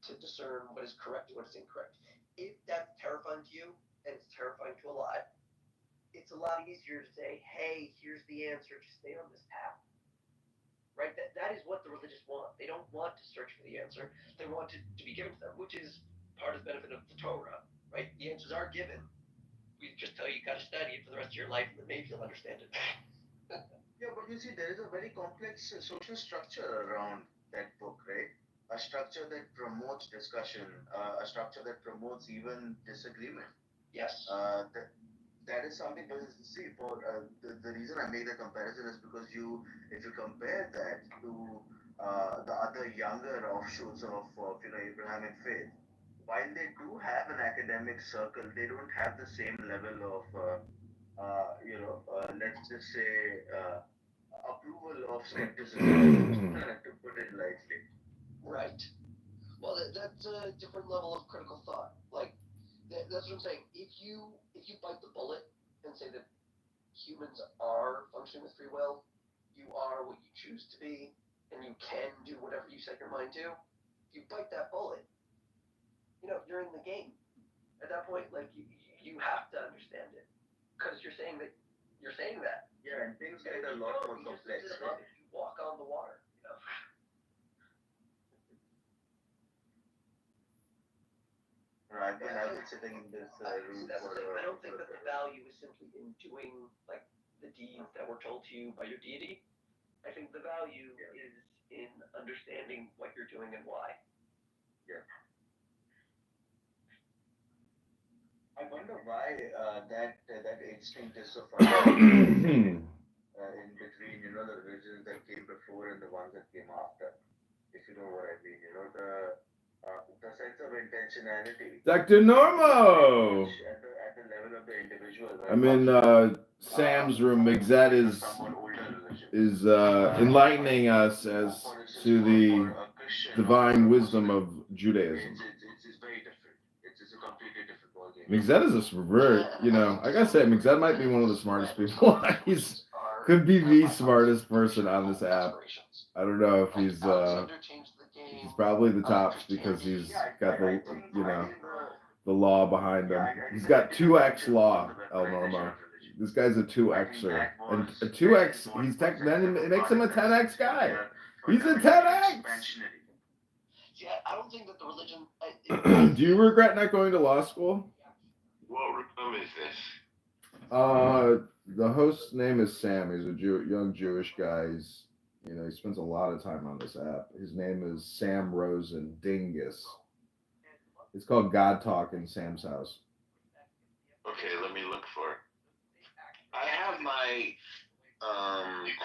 J: to discern what is correct and what is incorrect. If that's terrifying to you, and it's terrifying to a lot, it's a lot easier to say, hey, here's the answer, just stay on this path. Right? That is what the religious want. They don't want to search for the answer. They want it to be given to them, which is part of the benefit of the Torah. Right? The answers are given. We just tell you got to study it for the rest of your life, and then maybe you'll understand it.
L: Yeah, but you see, there is a very complex social structure around that book, right? A structure that promotes discussion, a structure that promotes even disagreement.
J: Yes.
L: That is something. But see, for the reason I make the comparison is because if you compare that to the other younger offshoots of Abrahamic faith, while they do have an academic circle, they don't have the same level of let's just say approval of skepticism, to put it lightly.
J: Right. Well, that's a different level of critical thought. Like, that's what I'm saying. If you bite the bullet and say that humans are functioning with free will, you are what you choose to be, and you can do whatever you set your mind to. If you bite that bullet, you're in the game. At that point, like you have to understand it because you're saying that.
L: Yeah, and things get a lot more complex. Right?
J: You walk on the water.
L: Right, and I've been sitting in this room for.
J: I don't think that the value is simply in doing like the deeds that were told to you by your deity. I think the value is in understanding what you're doing and why.
L: Yeah. I wonder why that instinct is so fundamental in between the religions that came before and the ones that came after. If you know what I mean, the sense of intentionality.
I: Dr. Normo!
L: At the level of the individual.
I: I'm in Sam's room. Mixette is enlightening us as to the divine wisdom of Judaism.
L: It's very different. It's a completely different ballgame.
I: Mixette is I gotta say, Mixette might be one of the smartest people. He's could be the smartest person on this app. I don't know if he's probably the top because he's got the law behind him. He's got 2x law, El Normo. This guy's a 2xer. And a 2x, then it makes him a 10x guy. He's a 10x!
J: See, I don't think that the religion.
I: Do you regret not going to law school?
A: What room is this?
I: The host's name is Sam. He's a young Jewish guy. He spends a lot of time on this app. His name is Sam Rosen Dingus. It's called God Talk in Sam's house.
A: Okay, let me look for it. I have my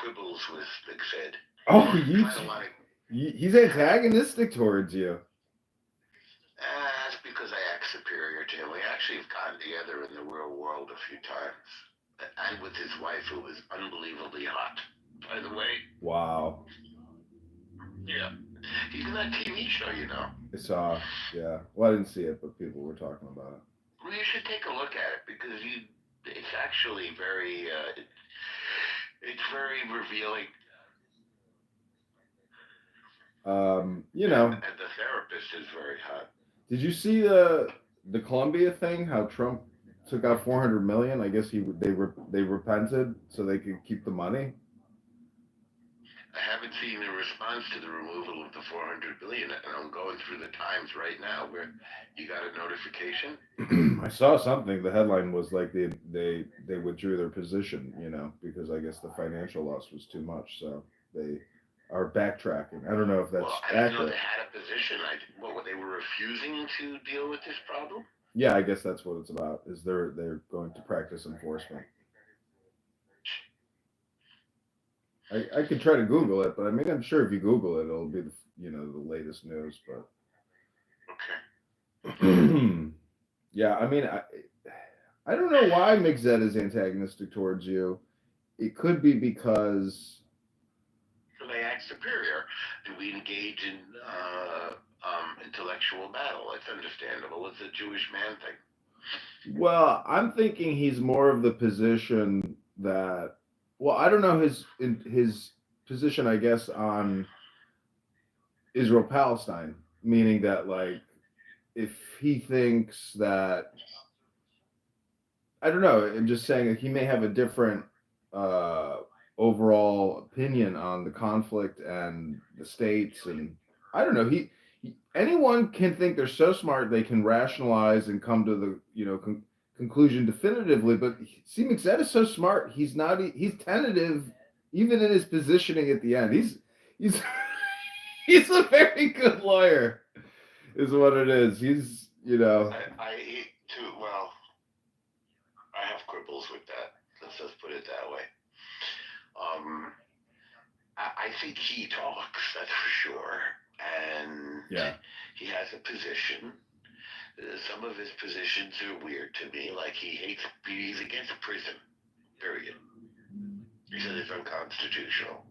A: quibbles with Big Fed.
I: Oh, he's antagonistic towards you.
A: That's because I act superior to him. We actually have gotten together in the real world a few times. And with his wife, who was unbelievably hot, by the way.
I: Wow.
A: Yeah. He's in that TV show, you know.
I: I saw, yeah. Well, I didn't see it, but people were talking about it.
A: Well, you should take a look at it because it's actually very, it's very revealing.
I: And
A: the therapist is very hot.
I: Did you see the Columbia thing? How Trump took out $400 million? I guess they repented so they could keep the money.
A: I haven't seen a response to the removal of the $400 billion, and I'm going through the Times right now where you got a notification.
I: I saw something. The headline was like they withdrew their position, because I guess the financial loss was too much, so they are backtracking. I don't know if that's
A: I didn't know
I: accurate.
A: they had a position. They were refusing to deal with this problem?
I: Yeah, I guess that's what it's about. Is they're going to practice enforcement. I could try to Google it, but I mean, I'm sure if you Google it, it'll be the latest news. But
A: okay.
I: Yeah, I mean, I don't know why Mixed is antagonistic towards you. It could be because
A: they act superior. Do we engage in intellectual battle? It's understandable. It's a Jewish man thing.
I: Well, I'm thinking he's more of the position that. Well, I don't know his position, I guess, on Israel-Palestine, meaning that, like, if he thinks that, I don't know, I'm just saying that he may have a different overall opinion on the conflict and the states, and I don't know. Anyone can think they're so smart they can rationalize and come to the conclusion definitively, but see, McZed is so smart. He's not. He's tentative, even in his positioning at the end. He's he's a very good lawyer, is what it is. He's
A: I too. Well, I have quibbles with that. Let's just put it that way. I think he talks. That's for sure, and he has a position. Some of his positions are weird to me. Like he's against prison, period. He said it's unconstitutional.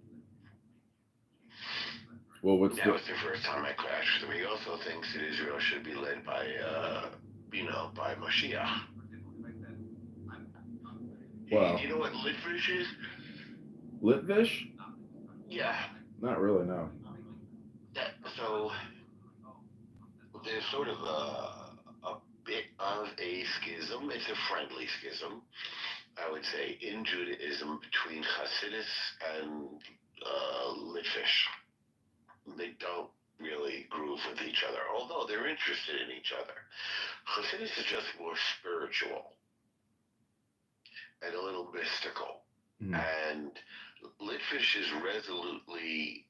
I: Well,
A: that was the first time I clashed with him. He also thinks that Israel should be led by, by Moshiach.
I: Wow.
A: Do you know what Litvish is?
I: Litvish?
A: Yeah.
I: Not really, no.
A: So there's sort of a bit of a schism. It's a friendly schism, I would say, in Judaism between Hasidus and Litvish. They don't really groove with each other, although they're interested in each other. Hasidus is just more spiritual and a little mystical. And Litvish is resolutely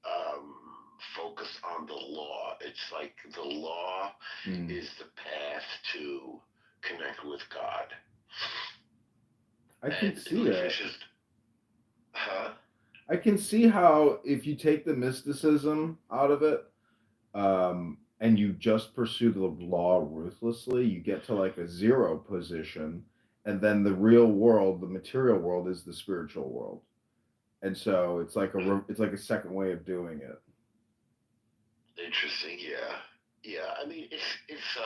A: focused on the law. It's like the law is the path to connect with God.
I: I can see that. I can see how if you take the mysticism out of it, and you just pursue the law ruthlessly, you get to like a zero position, and then the real world, the material world, is the spiritual world, and so it's like a second way of doing it.
A: Interesting, yeah. I mean, it's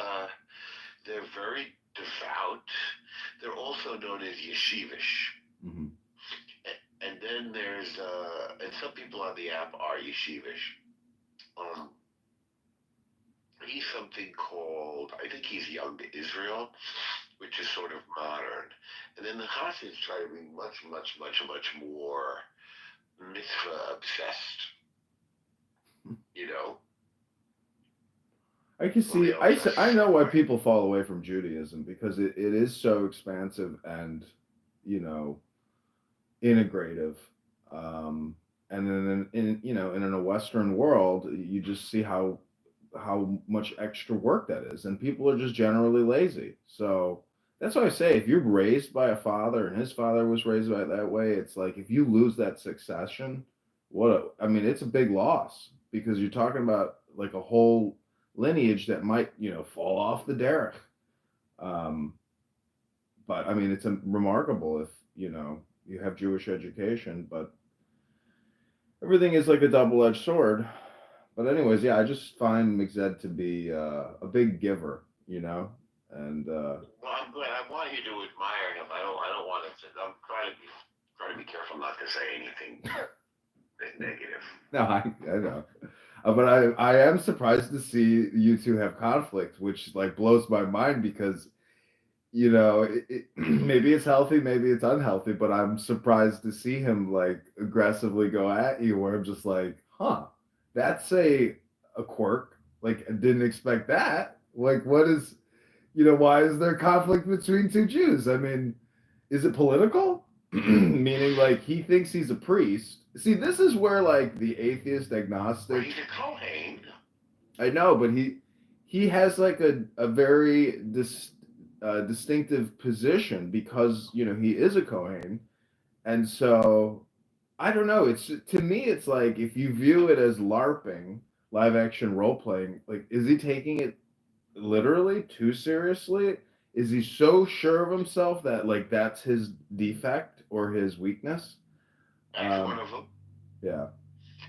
A: they're very devout. They're also known as yeshivish.
I: Mm-hmm.
A: And then there's and some people on the app are yeshivish. He's something called, I think he's Young Israel, which is sort of modern. And then the Hasids try to be much, much, much, much more mitzvah obsessed.
I: I can see. I know why people fall away from Judaism because it is so expansive and, you know, integrative. And then in a Western world, you just see how much extra work that is, and people are just generally lazy. So that's why I say if you're raised by a father and his father was raised by that way, it's like if you lose that succession, I mean, it's a big loss because you're talking about like a whole lineage that might, fall off the derech. Um, but I mean, it's remarkable if, you have Jewish education, but everything is like a double-edged sword. But anyways, yeah, I just find McZed to be a big giver, and
E: Well, I'm glad. I want you to admire him. I don't want to. I'm trying to be careful not to say anything negative.
I: no, I know. But I am surprised to see you two have conflict, which like blows my mind because maybe it's healthy, maybe it's unhealthy, but I'm surprised to see him like aggressively go at you where I'm just like, huh, that's a quirk. Like I didn't expect that. Like what is, why is there conflict between two Jews? I mean, is it political? Meaning like he thinks he's a priest. See, this is where like the atheist agnostic.
E: Well, he's a Kohen.
I: I know, but he has like a very distinctive position because he is a Kohen, and so I don't know. It's to me, it's like if you view it as LARPing, live action role playing, like is he taking it literally too seriously? Is he so sure of himself that like that's his defect or his weakness?
E: That's one of them.
I: Yeah.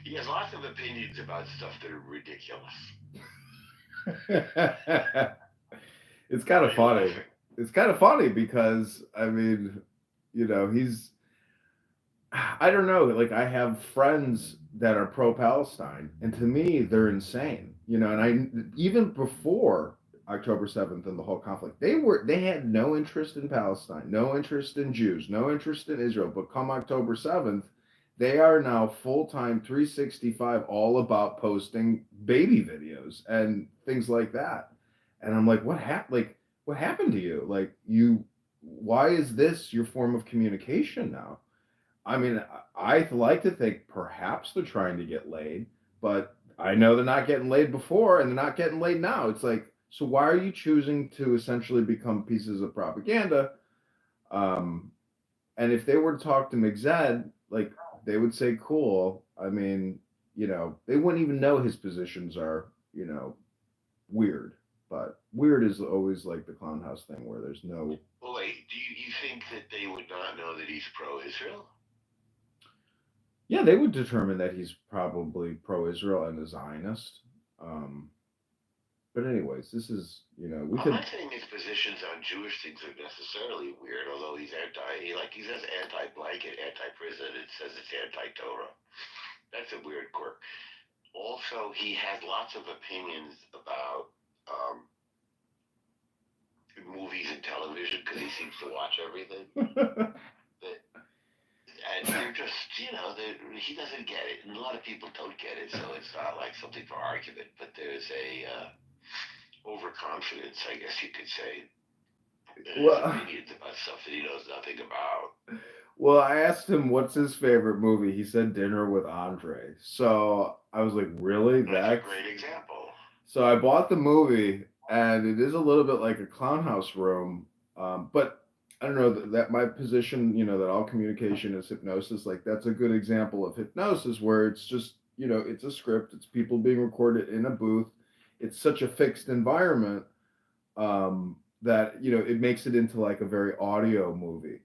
E: He has lots of opinions about stuff that are ridiculous.
I: It's kind of funny. It's kind of funny because I mean, I don't know, like I have friends that are pro-Palestine, and to me, they're insane. And I even before October 7th and the whole conflict, they had no interest in Palestine, no interest in Jews, no interest in Israel. But come October 7th, they are now full-time 365 all about posting baby videos and things like that. And I'm like, what happened? Like, what happened to you? Like, why is this your form of communication now? I mean, I like to think perhaps they're trying to get laid, but I know they're not getting laid before and they're not getting laid now. It's like, so why are you choosing to essentially become pieces of propaganda? And if they were to talk to McZed, like they would say, cool. I mean, they wouldn't even know his positions are, weird. But weird is always like the clown house thing where there's no.
E: Well, wait, do you think that they would not know that he's pro-Israel?
I: Yeah, they would determine that he's probably pro-Israel and a Zionist. But anyways, this is, we
E: I'm
I: could.
E: not saying his positions on Jewish things are necessarily weird, although he says anti-blanket, anti-prison, it says it's anti-Torah. That's a weird quirk. Also, he has lots of opinions about movies and television because he seems to watch everything. And they're just, he doesn't get it, and a lot of people don't get it, so it's not like something for argument. But there's a overconfidence, I guess you could say. His opinions about stuff that he knows nothing about.
I: Well, I asked him what's his favorite movie. He said Dinner with Andre. So I was like, really?
E: That's a great example.
I: So I bought the movie, and it is a little bit like a clown house room, but I don't know that my position, that all communication is hypnosis. Like that's a good example of hypnosis where it's just, it's a script. It's people being recorded in a booth. It's such a fixed environment that it makes it into like a very audio movie.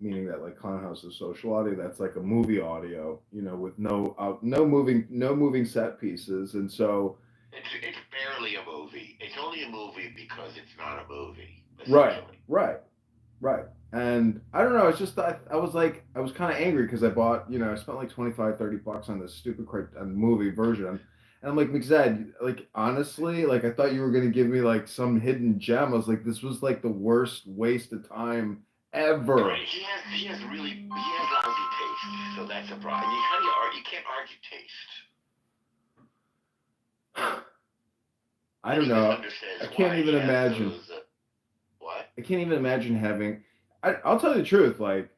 I: Meaning that like clown house is social audio. That's like a movie audio, with no moving set pieces, and so
E: it's barely a movie. It's only a movie because it's not a movie.
I: Right. And I don't know, it's just I was kind of angry because I bought, I spent like 25-30 bucks on this stupid movie version. And I'm like, McZed, like honestly, like I thought you were gonna give me like some hidden gem. I was like, this was like the worst waste of time ever.
E: Right. He has lousy taste, so that's a problem. You can't argue taste.
I: I don't know.
E: Understands
I: I can't
E: why
I: even
E: he has
I: imagine.
E: those, what?
I: I can't even imagine having. I'll tell you the truth. Like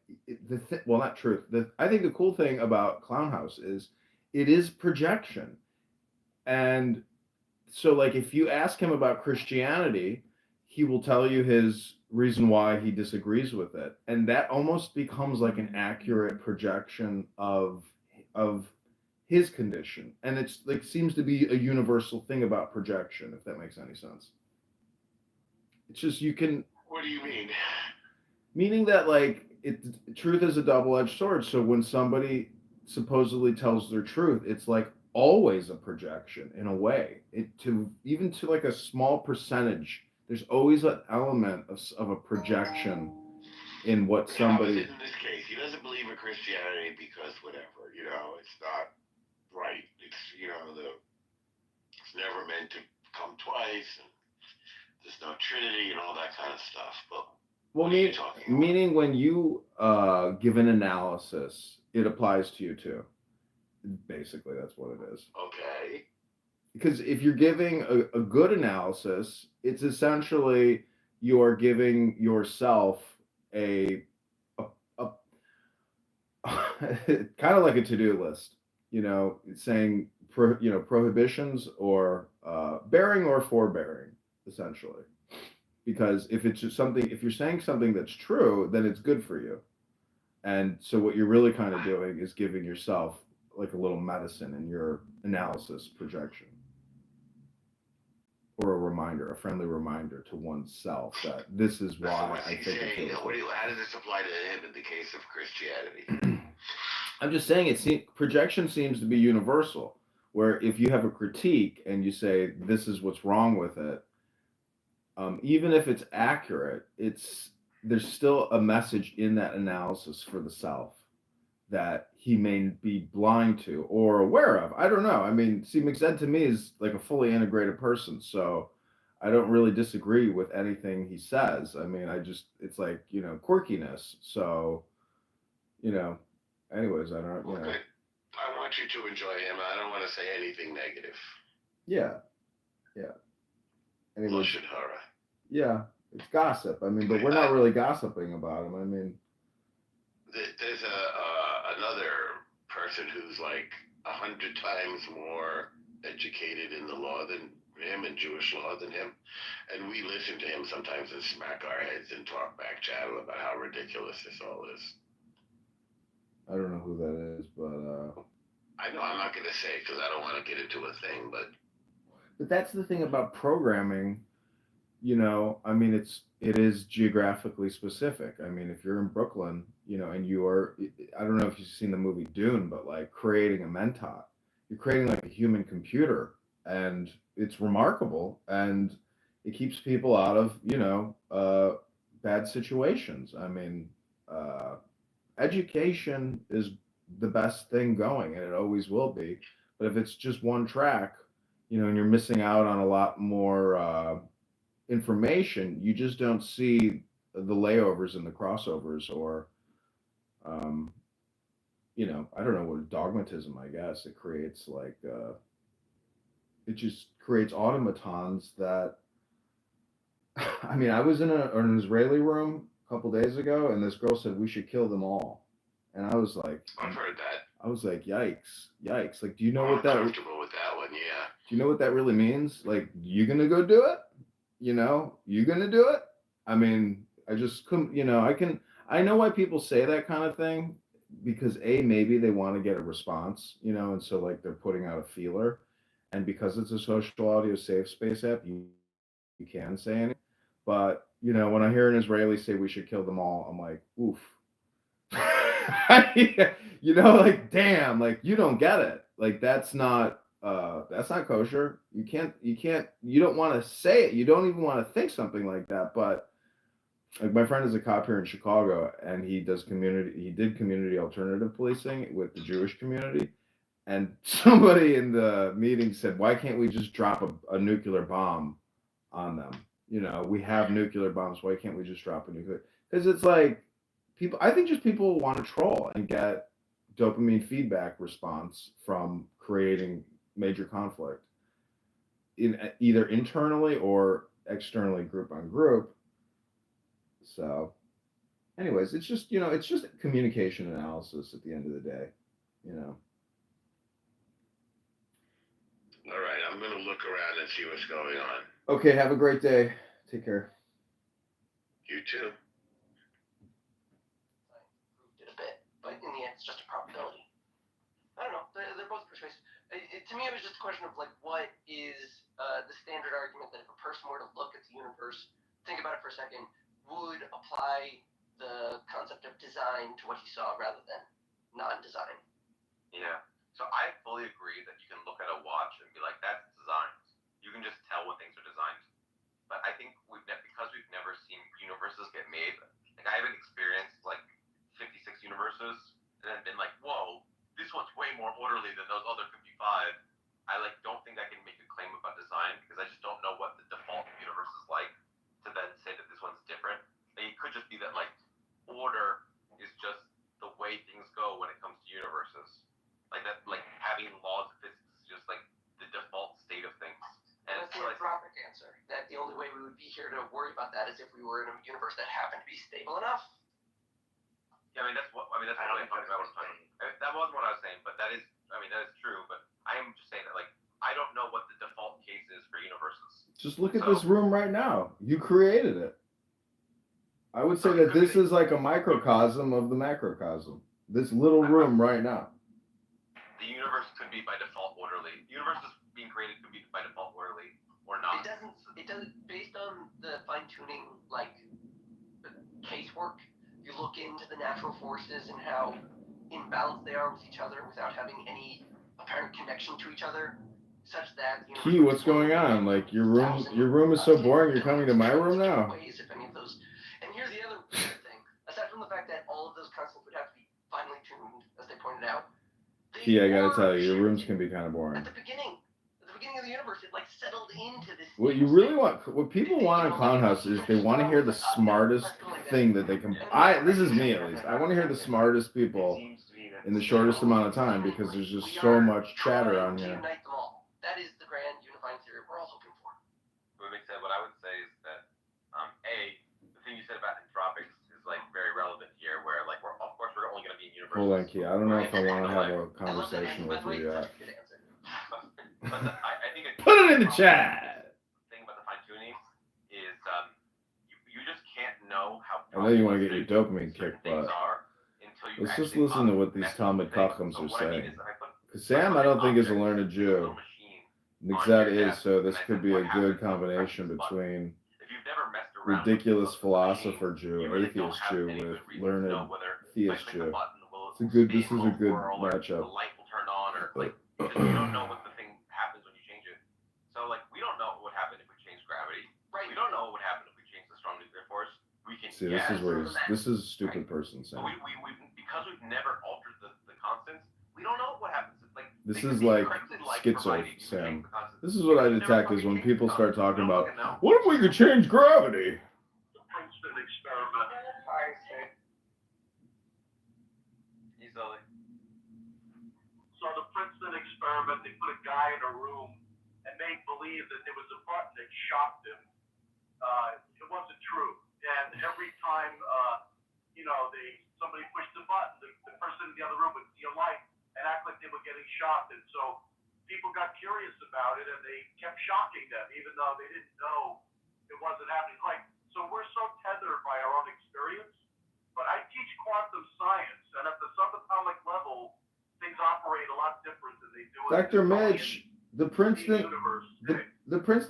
I: well, not truth. I think the cool thing about Clown House is it is projection, and so like if you ask him about Christianity, he will tell you his reason why he disagrees with it, and that almost becomes like an accurate projection of his condition, and it's like seems to be a universal thing about projection, if that makes any sense. It's just you can
E: What do you mean?
I: meaning that like truth is a double-edged sword, so when somebody supposedly tells their truth, it's like always a projection in a way, it to even to like a small percentage, there's always an element of a projection in what somebody.
E: In this case, he doesn't believe in Christianity because whatever, it's not right. It's it's never meant to come twice, and there's no Trinity and all that kind of stuff. But
I: Well,
E: what are you talking about?
I: meaning when you give an analysis, it applies to you too. Basically, that's what it is.
E: Okay.
I: Because if you're giving a good analysis, it's essentially you're giving yourself a kind of like a to-do list, saying prohibitions or bearing or forbearing, essentially. Because if it's just something, if you're saying something that's true, then it's good for you. And so what you're really kind of doing is giving yourself like a little medicine in your analysis projection, or a reminder, a friendly reminder to oneself that this is why I think it feels.
E: How does this apply to him in the case of Christianity?
I: I'm just saying projection seems to be universal, where if you have a critique and you say this is what's wrong with it, even if it's accurate, there's still a message in that analysis for the self that he may be blind to or aware of. I don't know. I mean, see, McZed to me is like a fully integrated person, so I don't really disagree with anything he says. I mean, it's like, quirkiness. So, anyways, I don't,
E: Okay. I want you to enjoy him. I don't want to say anything negative.
I: Yeah. Anyways,
E: Yoshihara.
I: yeah, it's gossip. I mean, but we're not really gossiping about him. I mean,
E: there's another person who's like 100 times more educated in the law than him and Jewish law than him, and we listen to him sometimes and smack our heads and talk back channel about how ridiculous this all is.
I: I don't know who that is, but
E: I know I'm not going to say because I don't want to get into a thing, but
I: that's the thing about programming. I mean, it is geographically specific. I mean, if you're in Brooklyn, and I don't know if you've seen the movie Dune, but like creating a Mentat, you're creating like a human computer, and it's remarkable, and it keeps people out of, bad situations. I mean, education is the best thing going, and it always will be. But if it's just one track, and you're missing out on a lot more, information, you just don't see the layovers and the crossovers, or I don't know what dogmatism, I guess it creates, like it just creates automatons that I mean, I was in an Israeli room a couple days ago, and this girl said we should kill them all, and I was like,
E: I've heard that.
I: I was like, yikes. Like, do you know what that?
E: I'm comfortable with that one, yeah.
I: Do you know what that really means? Like, you gonna go do it? You gonna do it? I mean, I just couldn't. I know why people say that kind of thing, because maybe they want to get a response, and so like they're putting out a feeler, and because it's a social audio safe space app, you can say anything. But when I hear an Israeli say we should kill them all, I'm like, oof. Like, damn, like you don't get it. Like that's not kosher. You don't want to say it. You don't even want to think something like that. But like my friend is a cop here in Chicago, and he did community alternative policing with the Jewish community. And somebody in the meeting said, why can't we just drop a nuclear bomb on them? We have nuclear bombs. Why can't we just drop a nuclear? Because it's like I think just people want to troll and get dopamine feedback response from creating major conflict. either internally or externally, group on group. So, anyways, it's just it's just communication analysis at the end of the day. You know.
E: All right, I'm gonna look around and see what's going on.
I: Okay, have a great day. Take care.
E: You too.
J: Improved it a bit, but in the end, it's just a probability. I don't know. They're both persuasive. To me, it was just a question of like, what is the standard argument that if a person were to look at the universe, think about it for a second, would apply the concept of design to what he saw rather than non-design.
K: Yeah. So I fully agree that you can look at a watch and be like, that's designed. You can just tell when things are designed. But I think because we've never seen universes get made, like I haven't experienced like 56 universes and then been like, whoa, this one's way more orderly than those other 55. I like don't think I can make a claim about design because I just don't know what the default universe is like to then say that this one's different. Like, it could just be that like order is just the way things go when it comes to universes. Like that, like having laws of physics is just like the default state of things. And
J: that's the anthropic answer. That the only way we would be here to worry about that is if we were in a universe that happened to be stable enough.
K: Yeah, that's what I'm talking about. That wasn't what I was saying, but that is true. But I am just saying that like I don't know what the default case is for universes.
I: Just look at this room right now. You created it. I would say that this is like a microcosm of the macrocosm. This little room right now.
K: The universe could be by default orderly. Universes being created could be by default orderly or not.
J: It doesn't based on the fine tuning like casework. You look into the natural forces and how imbalanced they are with each other without having any apparent connection to each other, such that
I: Key, what's going on? Like your room is so boring. You're coming to my room now.
J: Ways, if any of those. And here's the other weird thing. Aside from the fact that all of those constants would have to be finely tuned, as they pointed out.
I: Key, I gotta tell you, your rooms can be kind of boring.
J: At the beginning of the universe, it like settled into this.
I: What you really want, what people want on Clown House is they want to hear the smartest thing that they can. This is me at least. I want to hear the smartest people in the shortest amount of time because there's just so much chatter on here.
J: Unite them all. That is the grand unifying theory we're all hoping for.
K: What I would say is that the thing you said about anthropics is like very relevant here, where like we're only going to be in universes.
I: Hold on, Key. I don't know if I want to have a conversation with you yet.
K: I think
I: Put it in the chat.
K: The thing about the fine tuning is you just can't know how.
I: I know you want to get your dopamine kick, but let's just listen to what these Talmud Chachams are saying. Because Sam, I don't think, is a learned Jew. Nixat is, so this could be a good combination between ridiculous philosopher Jew, atheist Jew, with learned theist Jew. This is a good matchup.
K: The light will turn on, or like you don't know what the thing happens when you change it. So like we don't know what would happen if we change gravity. Right. We don't know what would happen if we change the strong nuclear force. We can.
I: See, this is where this is a stupid person saying.
K: We because we've never altered the constants, we don't know what happens. Like
I: this is like schizo, Sam. This is what I detect is when people start talking about, what if we could change gravity?
M: The Princeton experiment.
K: Easily.
M: So the Princeton experiment, they put a guy in a room and made believe that there was a button that shocked him. It wasn't true. And every time, somebody pushed the button, the person in the other room would see a light and act like they were getting shocked. And so people got curious about it and they kept shocking them, even though they didn't know it wasn't happening. Like, so we're so tethered by our own experience. But I teach quantum science, and at the subatomic level, things operate a lot different than they do.
I: Dr. Mitch, the Princeton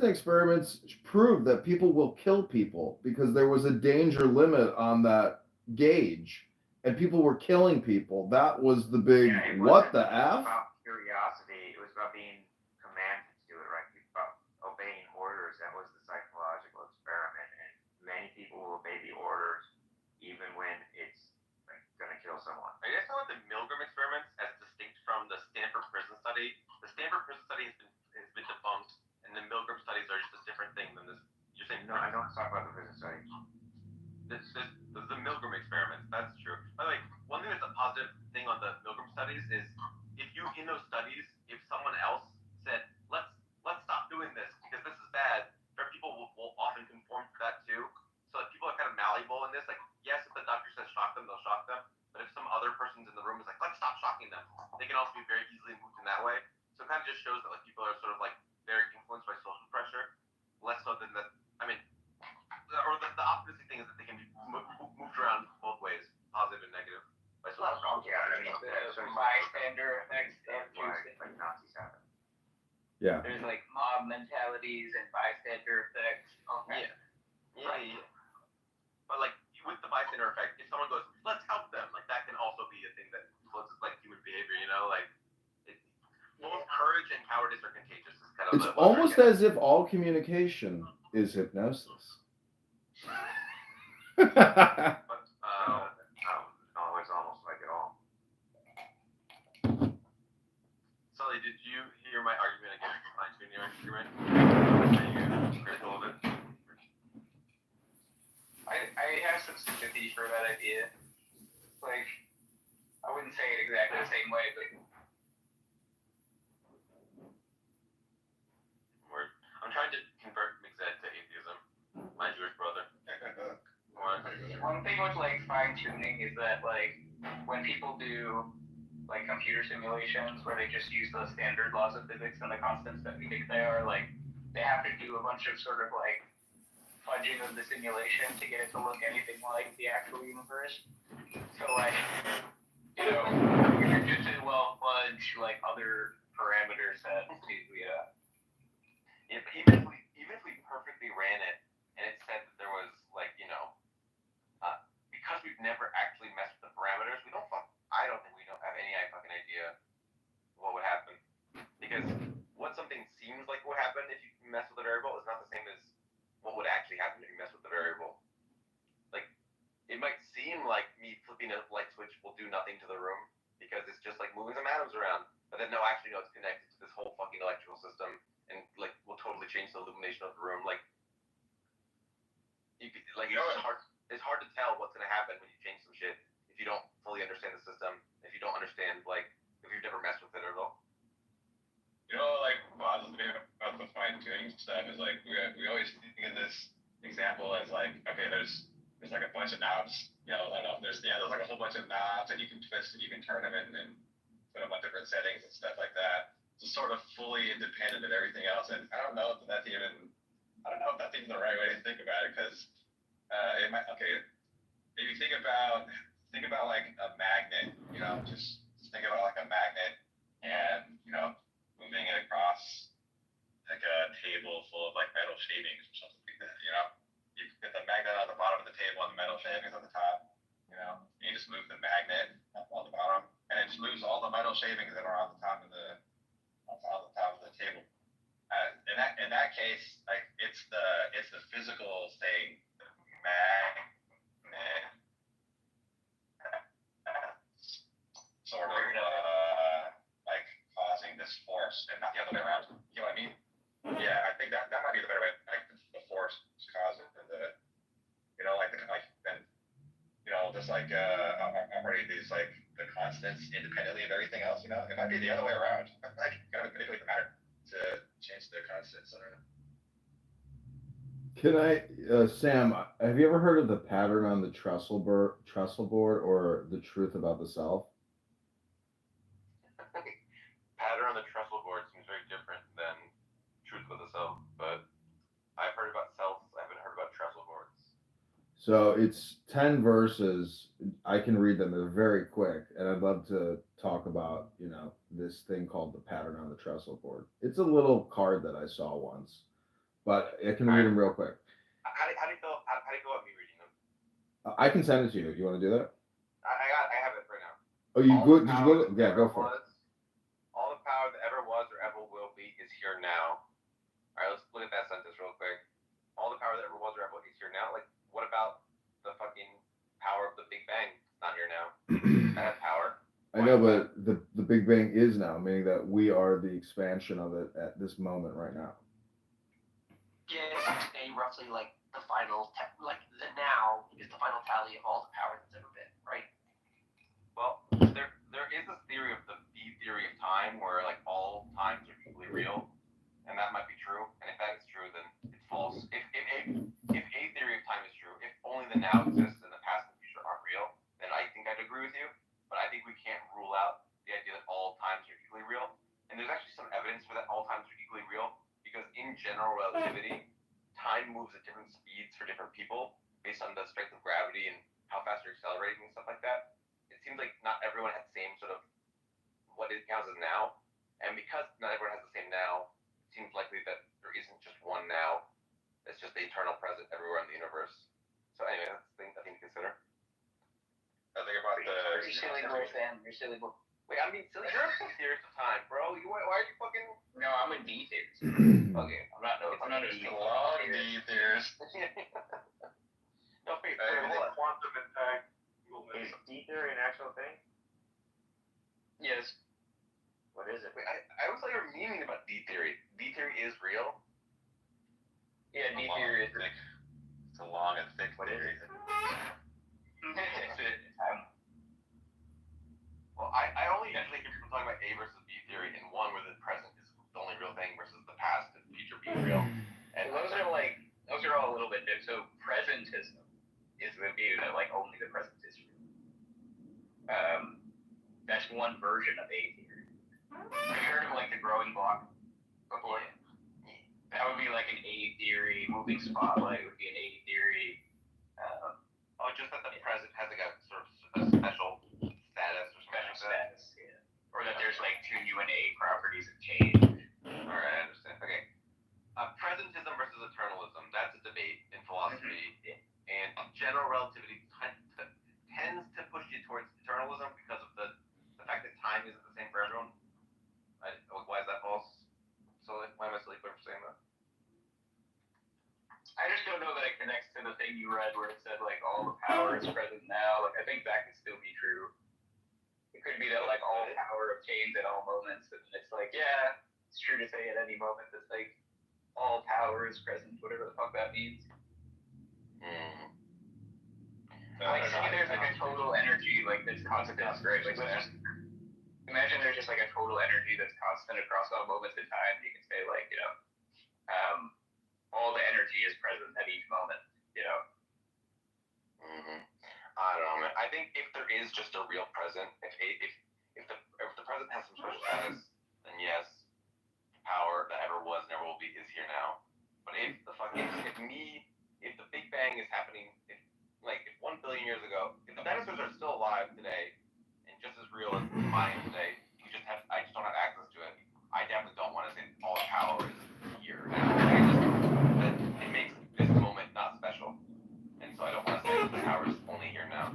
I: experiments prove that people will kill people because there was a danger limit on that gauge, and people were killing people. That was the big what the F?
N: About curiosity, it was about being commanded to do it, right? About obeying orders. That was the psychological experiment, and many people will obey the orders even when it's like going to kill someone.
K: I guess I want the Milgram experiments as distinct from the Stanford prison study. The Stanford prison study has been debunked, and the Milgram studies are just a different thing than this. You're saying
N: no, I don't talk about the prison study.
K: The Milgram experiments, that's true. By the way, one thing that's a positive thing on the Milgram studies is if you, in those studies, if someone else said, let's stop doing this, this. Like, yes, if the doctor says shock them, they'll shock them. But if some other person's in the room is like, let's stop shocking them, they can also be very easily moved in that way. So it kind of just shows that like people are sort of like very influenced by social pressure, less so than that. I mean, or the optimistic thing is that they can be moved around both ways, positive and negative. By social pressure.
N: Yeah, I mean, the bystander effects of like Nazis happen.
I: Yeah.
N: There's like mob mentalities and bystander effects. Okay.
K: Yeah. But like with the bystander effect, if someone goes, let's help them, like that can also be a thing that influences like human behavior, you know, like both courage and cowardice are contagious. Is kind of
I: It's almost as if all communication is hypnosis.
K: But,
N: No, it's almost like it all.
K: Sully, did you hear my argument against fine-tuning your instrument? Are you critical of it?
N: I have some sympathy for that idea. Like, I wouldn't say it exactly the same way, but
K: I'm trying to convert Mixed to atheism. My Jewish brother.
N: one thing with like fine tuning is that like when people do like computer simulations where they just use the standard laws of physics and the constants that we think they are, like they have to do a bunch of sort of like fudging of the simulation to get it to look anything like the actual universe. So like, you know, we could just as well fudge like other parameter sets to
K: Even if we perfectly ran it and it said that there was like, you know, because we've never actually messed with the parameters, I don't think we don't have any fucking idea what would happen. Because what something seems like would happen if you mess with a variable is not the same as what would actually happen if you mess with the variable. Like, it might seem like me flipping a light switch will do nothing to the room because it's just like moving some atoms around, but then no, actually no, it's connected to this whole fucking electrical system and like will totally change the illumination of the room. Like, it's hard to tell what's gonna happen when you change some shit if you don't fully understand the system, if you don't understand like if you've never messed with it at all.
O: You know, like bothers me about the fine tuning stuff is like we always think of this example as like, okay, there's like a bunch of knobs, you know, I don't know, there's like a whole bunch of knobs and you can twist and you can turn them and put them on different settings and stuff like that. It's sort of fully independent of everything else, and I don't know if that's even the right way to think about it, because it might, okay, if you think about like a magnet, you know, just think about like a magnet and, you know, moving it across like a table full of like metal shavings or something like that, you know. You get the magnet on the bottom of the table and the metal shavings on the top, you know. And you just move the magnet up on the bottom, and it just moves all the metal shavings that are on the top of the table. In that case, like it's the physical thing, the magnet, sort of like causing this force, and not the other way around. You know what I mean? Yeah, I think that might be the better way. Like the force cause it, and you know, then, you know, just like operating these like the constants independently of everything else. You know, it might be the other way around. Like gotta manipulate the matter to change the constants. I don't know.
I: Can I, Sam? Have you ever heard of the pattern on the trestle board, or the truth about the self?
K: Pattern on the trestle board seems very different than truth with the self, but I've heard about selves. I haven't heard about trestle boards.
I: So it's 10 verses. I can read them. They're very quick, and I'd love to talk about, you know, this thing called the pattern on the trestle board. It's a little card that I saw once, but I can read them real quick.
K: How do you feel about me reading them?
I: I can send it to you. You want to do that?
K: I have it right now.
I: Oh, you good? Did you go? Yeah, go for it.
K: All the power that ever was or ever will be is here now. All right, let's look at that sentence real quick. All the power that ever was or ever is here now. Like, what about the fucking power of the Big Bang? It's not here now. That has power.
I: I know, but the Big Bang is now, meaning that we are the expansion of it at this moment right now.
J: Yeah, a roughly like the final, like the now is the final tally of all the power that's ever been, right?
K: Well, there is this theory of the B theory of time, where like all times are equally real, and that might be true. And if that is true, then it's false. If A theory of time is true, if only the now exists and people based on the strength of gravity and how fast you're accelerating and stuff like that. It seems like not everyone had the same sort of what it counts as now, and because not everyone has the same now, it seems likely that there isn't just one now. It's just the eternal present everywhere in the universe. So anyway, that's the thing I think to consider.
O: I think about
K: You're silly little fan. You're silly little. Wait, I'm being silly. You're a theorist of time, bro. Why are you fucking?
N: No, I'm a D theorist.
K: Okay, I'm not. No, I'm not a D
O: long D theorist.
K: No, wait,
M: What? Quantum entanglement.
N: Is D theory an actual thing?
K: Yes.
N: What is it?
K: Wait, I always thought you were memeing about D theory. D theory is real.
N: Yeah, D theory is real.
O: It's a long and thick
N: What is
O: theory.
N: it?
K: Well, I only usually hear people talking about A versus B theory, and one where the present is the only real thing versus the past and future being real. And
N: those are all a little bit different. So presentism is the view that like only the present is real. That's one version of A theory. Have you heard of like the growing block before? That would be like an A theory. Moving spotlight would be an A theory.
K: just that the present has like a sort of a special status or something like that.
N: Status, yeah. Or that there's like two U and A properties of change.
K: All right, I understand. Okay. Presentism versus eternalism. That's a debate in philosophy. And general relativity tends to push you towards eternalism because of the fact that time isn't the same for everyone. Why is that false? So why am I silly for saying that?
N: I just don't know that it connects to the thing you read where it said like all the power is present now. Like I think that could still be true. It could be that like all power obtains at all moments, and it's like, yeah, it's true to say at any moment that like all power is present, whatever the fuck that means. Like say there's like a total energy like that's constant, right? Like let's just imagine there's just like a total energy that's constant across all moments in time. You can say like, you know, all the energy is present at each moment, you know.
K: I don't know, man. I think if there is just a real present, if the present has some special status, then yes, power that ever was, never will be, is here now. But if the Big Bang is happening, if 1 billion years ago, if the dinosaurs are still alive today and just as real as mine today, I just don't have access to it. I definitely don't want to say all the power is here now. It makes this moment not special, and so I don't want to say the power is only here now.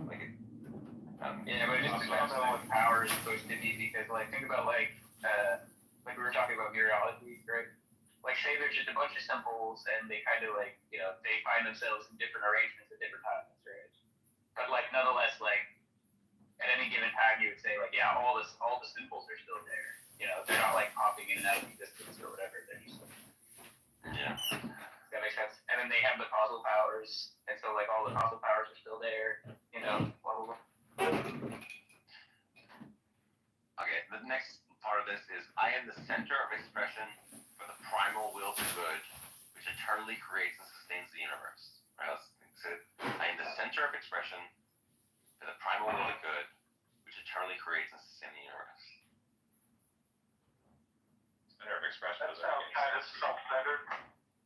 N: Yeah, but it just depends on what power is supposed to be, because like think about like we were talking about meteorology, right? Like say there's just a bunch of symbols and they kind of like, you know, they find themselves in different arrangements at different times, right? But like nonetheless, like at any given time you would say like, yeah, all the symbols are still there. You know, they're not like popping in and out of existence or whatever. They're just like,
K: yeah.
N: Does that make sense? And then they have the causal powers, and so like all the causal powers are still there, you know, blah blah blah.
K: Okay, the next part of this is I am the center of expression for the primal will to good, which eternally creates and sustains the universe. Right, let's say I am the center of expression for the primal will to good, which eternally creates and sustains the universe.
O: Center of expression
M: That sounds kind of self-centered.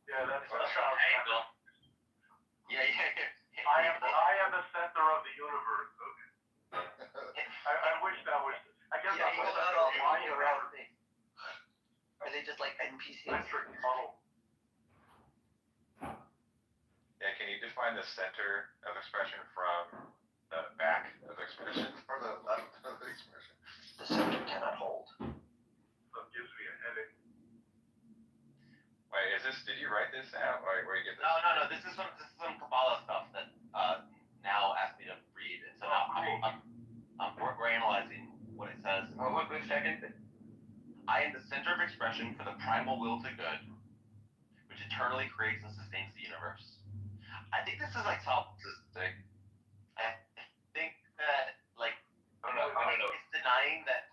M: Yeah, that sounds kind of.
K: Yeah.
M: I am the center of the universe. Okay. I wish that was. I guess
J: Yeah,
M: that's
J: but not all lying around me. Are they just like NPCs?
M: Centric model.
O: Yeah, can you define the center of expression from the back of expression or the left of expression?
J: The center cannot hold.
M: That gives me a headache.
O: Wait, did you write this out? Where you get this?
K: No. This is some Kabbalah stuff that now asked me to read, and so now we're analyzing what it says.
N: One quick second.
K: I am the center of expression for the primal will to good, which eternally creates and sustains the universe. I think this is like solipsistic. I think that I don't know. It's denying that.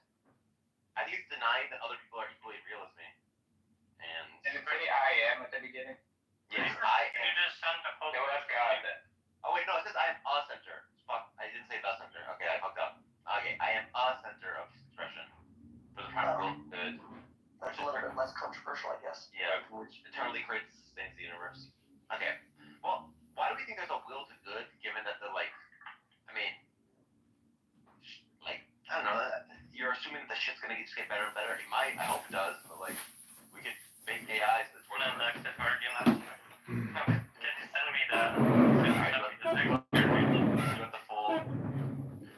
K: I think it's denying that other people are equally real as me. And
N: it's really I am at the beginning.
K: Yes, I am.
N: You just sent a photo. No, that's God.
K: Oh wait, no, it says I am a center. Fuck, I didn't say the center. Okay, I fucked up. Okay, I am a center of expression for the primal will good.
J: That's a little bit less controversial, I guess.
K: Yeah, which eternally creates and sustains the universe. Okay, well, why do we think there's a
P: gonna just get better and better. It might. I hope it does. But like, we could make AIs that's worth it.
O: Next argument. Can you send me the thing?
P: You want the full?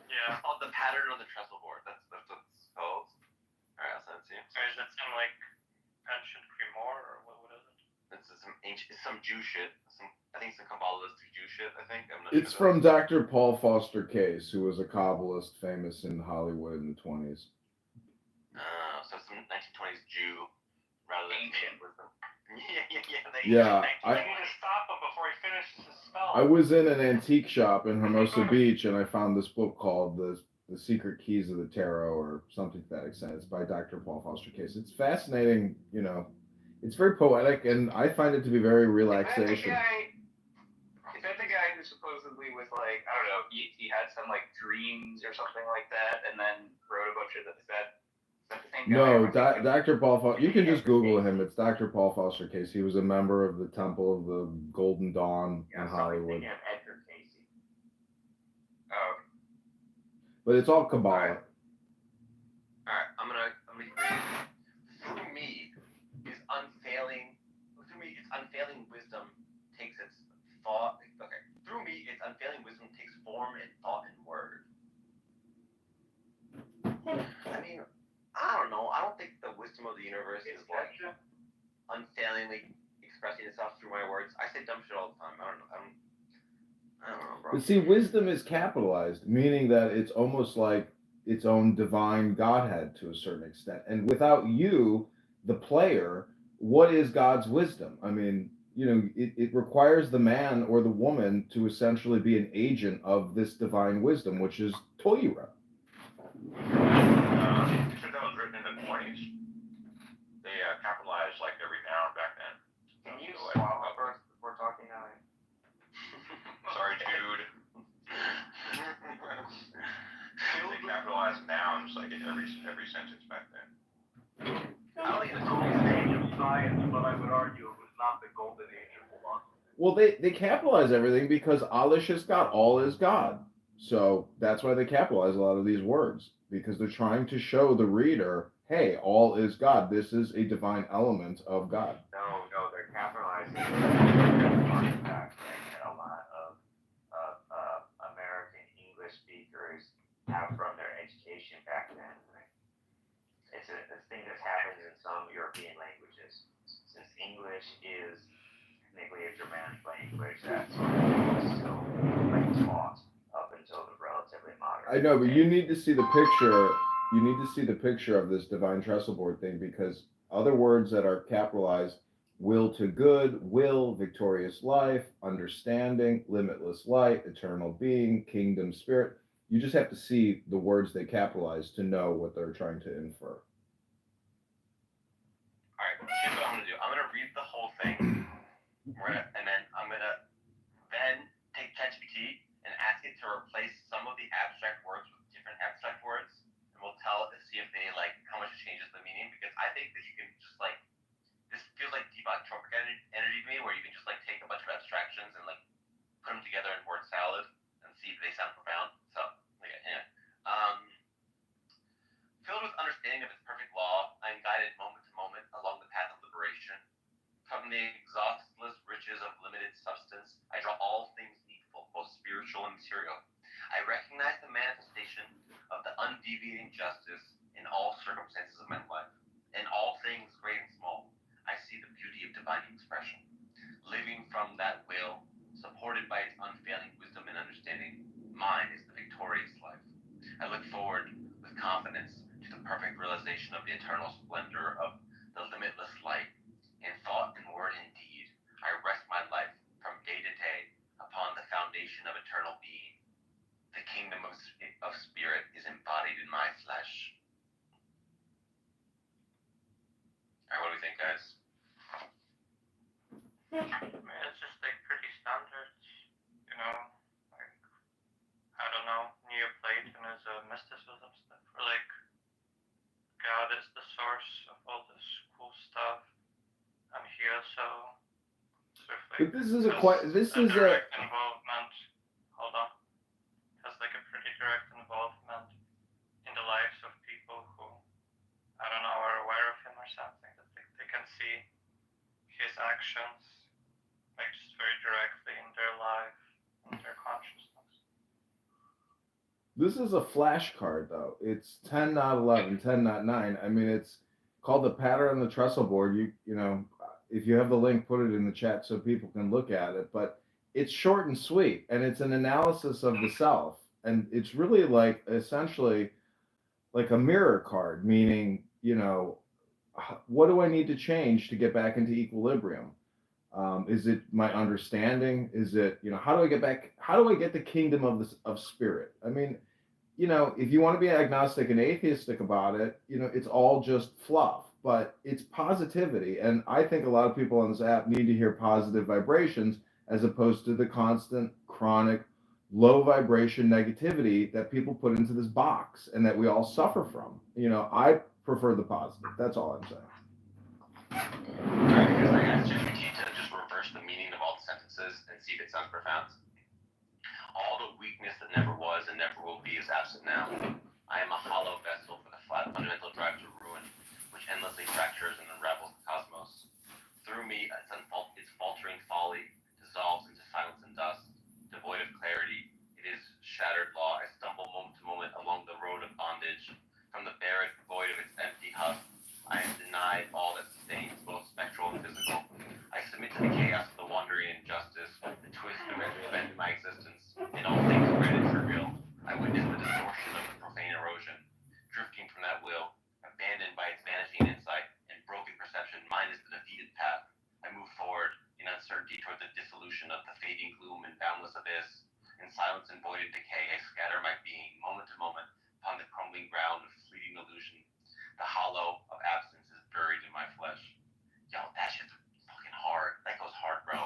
O: Yeah.
P: It's called the pattern on the trestle board. That's what it's called. All right, I'll send it to you.
O: Or is that some like ancient Grimoire or what is it?
P: It's some ancient, it's some Jew shit. I think it's some Kabbalistic Jew shit. I think. I'm not
I: It's
P: sure.
I: from Dr. Paul Foster Case, who was a Kabbalist famous in Hollywood in the 20s.
P: So some 1920s Jew rather than ancient wisdom.
I: Yeah,
O: I need to stop him before he finishes his spell.
I: I was in an antique shop in Hermosa Beach, and I found this book called The Secret Keys of the Tarot, or something to that extent. It's by Dr. Paul Foster Case. It's fascinating, you know. It's very poetic, and I find it to be very relaxation.
N: Is that the guy who supposedly was like, I don't know, he had some like dreams or something like that, and then wrote a bunch of is that the same guy?
I: No, Dr. Paul Foster. You can just Google him. It's Dr. Paul Foster Case. He was a member of the Temple of the Golden Dawn in Hollywood.
N: Edgar Casey. Oh.
I: But it's all Kabbalah.
P: All right, I'm gonna through me, its unfailing wisdom takes its thought. Okay, through me, its unfailing wisdom takes form and thought and word. I mean, I don't know. I don't think the wisdom of the universe is like unfailingly expressing itself through my words. I say dumb shit all the time. I don't know, bro.
I: But see, wisdom is capitalized, meaning that it's almost like its own divine Godhead to a certain extent. And without you, the player, what is God's wisdom? I mean, you know, it requires the man or the woman to essentially be an agent of this divine wisdom, which is Torah.
O: That was written in the 20s. They capitalized like every noun back then.
N: Can you swallow first before talking now?
O: Sorry, Jude. They capitalized nouns like in every sentence back then.
M: That was the golden age of science, but I would argue it was not the golden age of philosophy.
I: Well, they capitalize everything because Alish is God. All is God. So that's why they capitalize a lot of these words, because they're trying to show the reader, hey, all is God. This is a divine element of God.
N: No, they're capitalizing artifacts that a lot of American English speakers have from their education back then. Right? It's a thing that happens in some European languages. Since English is technically a Germanic language, that's still like taught up until the relatively modern.
I: I know, but you need to see the picture. You need to see the picture of this divine trestle board thing, because other words that are capitalized: will to good, will, victorious life, understanding, limitless light, eternal being, kingdom spirit. You just have to see the words they capitalize to know what they're trying to infer.
P: All right, here's what I'm gonna do. I'm gonna read the whole thing, and then I'm gonna take ChatGPT and ask it to replace some of the abstract words with different abstract words, and we'll see if they like how much it changes the meaning. Because I think that you can just like, this feels like deep tropic energy to me, where you can just like take a bunch of abstractions and like put them together in word salad and see if they sound profound. So okay, anyway. Filled with understanding of its perfect law, I am guided moment to moment along the path of liberation. From the exhaustless riches of limited substance, I draw all things needful, both spiritual and material. I recognize the manifestation of the undeviating justice in all circumstances of my life. In all things, great and small, I see the beauty of divine expression. Living from that will, supported by its unfailing wisdom and understanding, mine is the victorious life. I look forward with confidence to the perfect realization of the eternal splendor of the limitless light. In thought and word and deed, I rest my life from day to day upon the foundation of eternal being. The kingdom of spirit is embodied in my flesh. All right, what do we think, guys?
O: Man, it's just like pretty standard, you know, like, I don't know, Neoplatonism, mysticism stuff, or like, God is the source of all this cool stuff, and he also sort of like,
I: But this is
O: direct involvement, hold on, has like a pretty direct involvement in the lives of people who
I: This is a flashcard, though. It's 10, not 11, 10, not 9. I mean, it's called the pattern on the trestle board. You know, if you have the link, put it in the chat so people can look at it. But it's short and sweet, and it's an analysis of the self. And it's really like essentially like a mirror card, meaning, what do I need to change to get back into equilibrium? Is it my understanding? Is it, how do I get back? How do I get the kingdom of of spirit? I mean, if you want to be agnostic and atheistic about it, it's all just fluff, but it's positivity. And I think a lot of people on this app need to hear positive vibrations as opposed to the constant, chronic, low vibration negativity that people put into this box and that we all suffer from. I prefer the positive. That's all I'm saying.
P: Right, because I asked GPT to just reverse the meaning of all the sentences and see if it sounds profound. All the weakness that never was and never will be is absent now. I am a hollow vessel for the flat fundamental drive to ruin, which endlessly fractures and unravels the cosmos. Through me, its faltering folly dissolves into silence and dust. Devoid of clarity, it is shattered law. I stumble moment to moment along the road of bondage. From the barren void of its empty husk, I am denied all that sustains, both spectral and physical. I submit to the chaos of the wandering injustice, the twist of every event in my existence. In all things great and trivial, I witness the distortion of the profane erosion. Drifting from that will, abandoned by its vanishing insight and broken perception, mine is the defeated path. I move forward in uncertainty toward the dissolution of the fading gloom and boundless abyss. In silence and void and decay, I scatter my being, moment to moment, upon the crumbling ground of fleeting illusion. The hollow of absence is buried in my flesh. Yo, that shit's fucking hard. That goes hard, bro.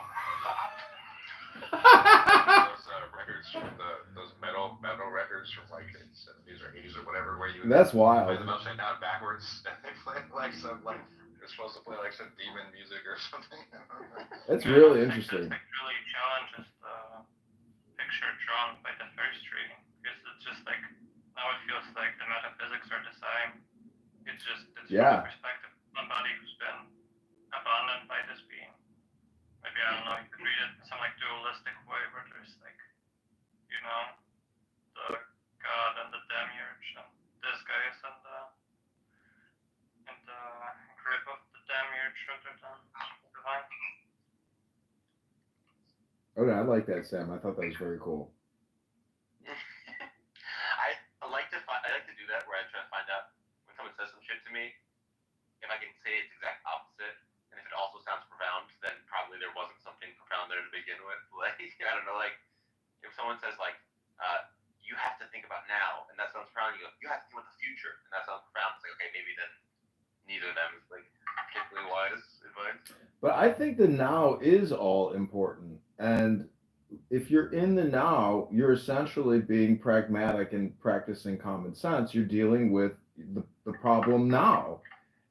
O: Those records from those metal records from like the 70s or 80s or whatever, where you
I: That's wild.
O: play them upside down backwards and they play like some like they're supposed to play like some demon music or something.
I: That's really interesting.
Q: That really challenges the picture drawn by the first reading, because it's just like now it feels like the metaphysics are the same. It's from the perspective of somebody who's been abandoned by this being. Maybe, I don't know, you could read it in some like dualistic way where there's like, the god and the demiurge, and this guy is in the grip of the demiurge rather than divine.
I: Okay, I like that, Sam. I thought that was very cool.
P: I like to do that where I try to find out when someone says some shit to me, if I can say its exact opposite, and if it also sounds profound, then probably there wasn't something profound there to begin with. Like, I don't know, like if someone says like, you have to think about now, and that sounds profound, you go, you have to think about the future, and that sounds profound. It's like, okay, maybe then neither of them is like particularly wise advice.
I: But I think the now is all important. And if you're in the now, you're essentially being pragmatic and practicing common sense. You're dealing with the problem now.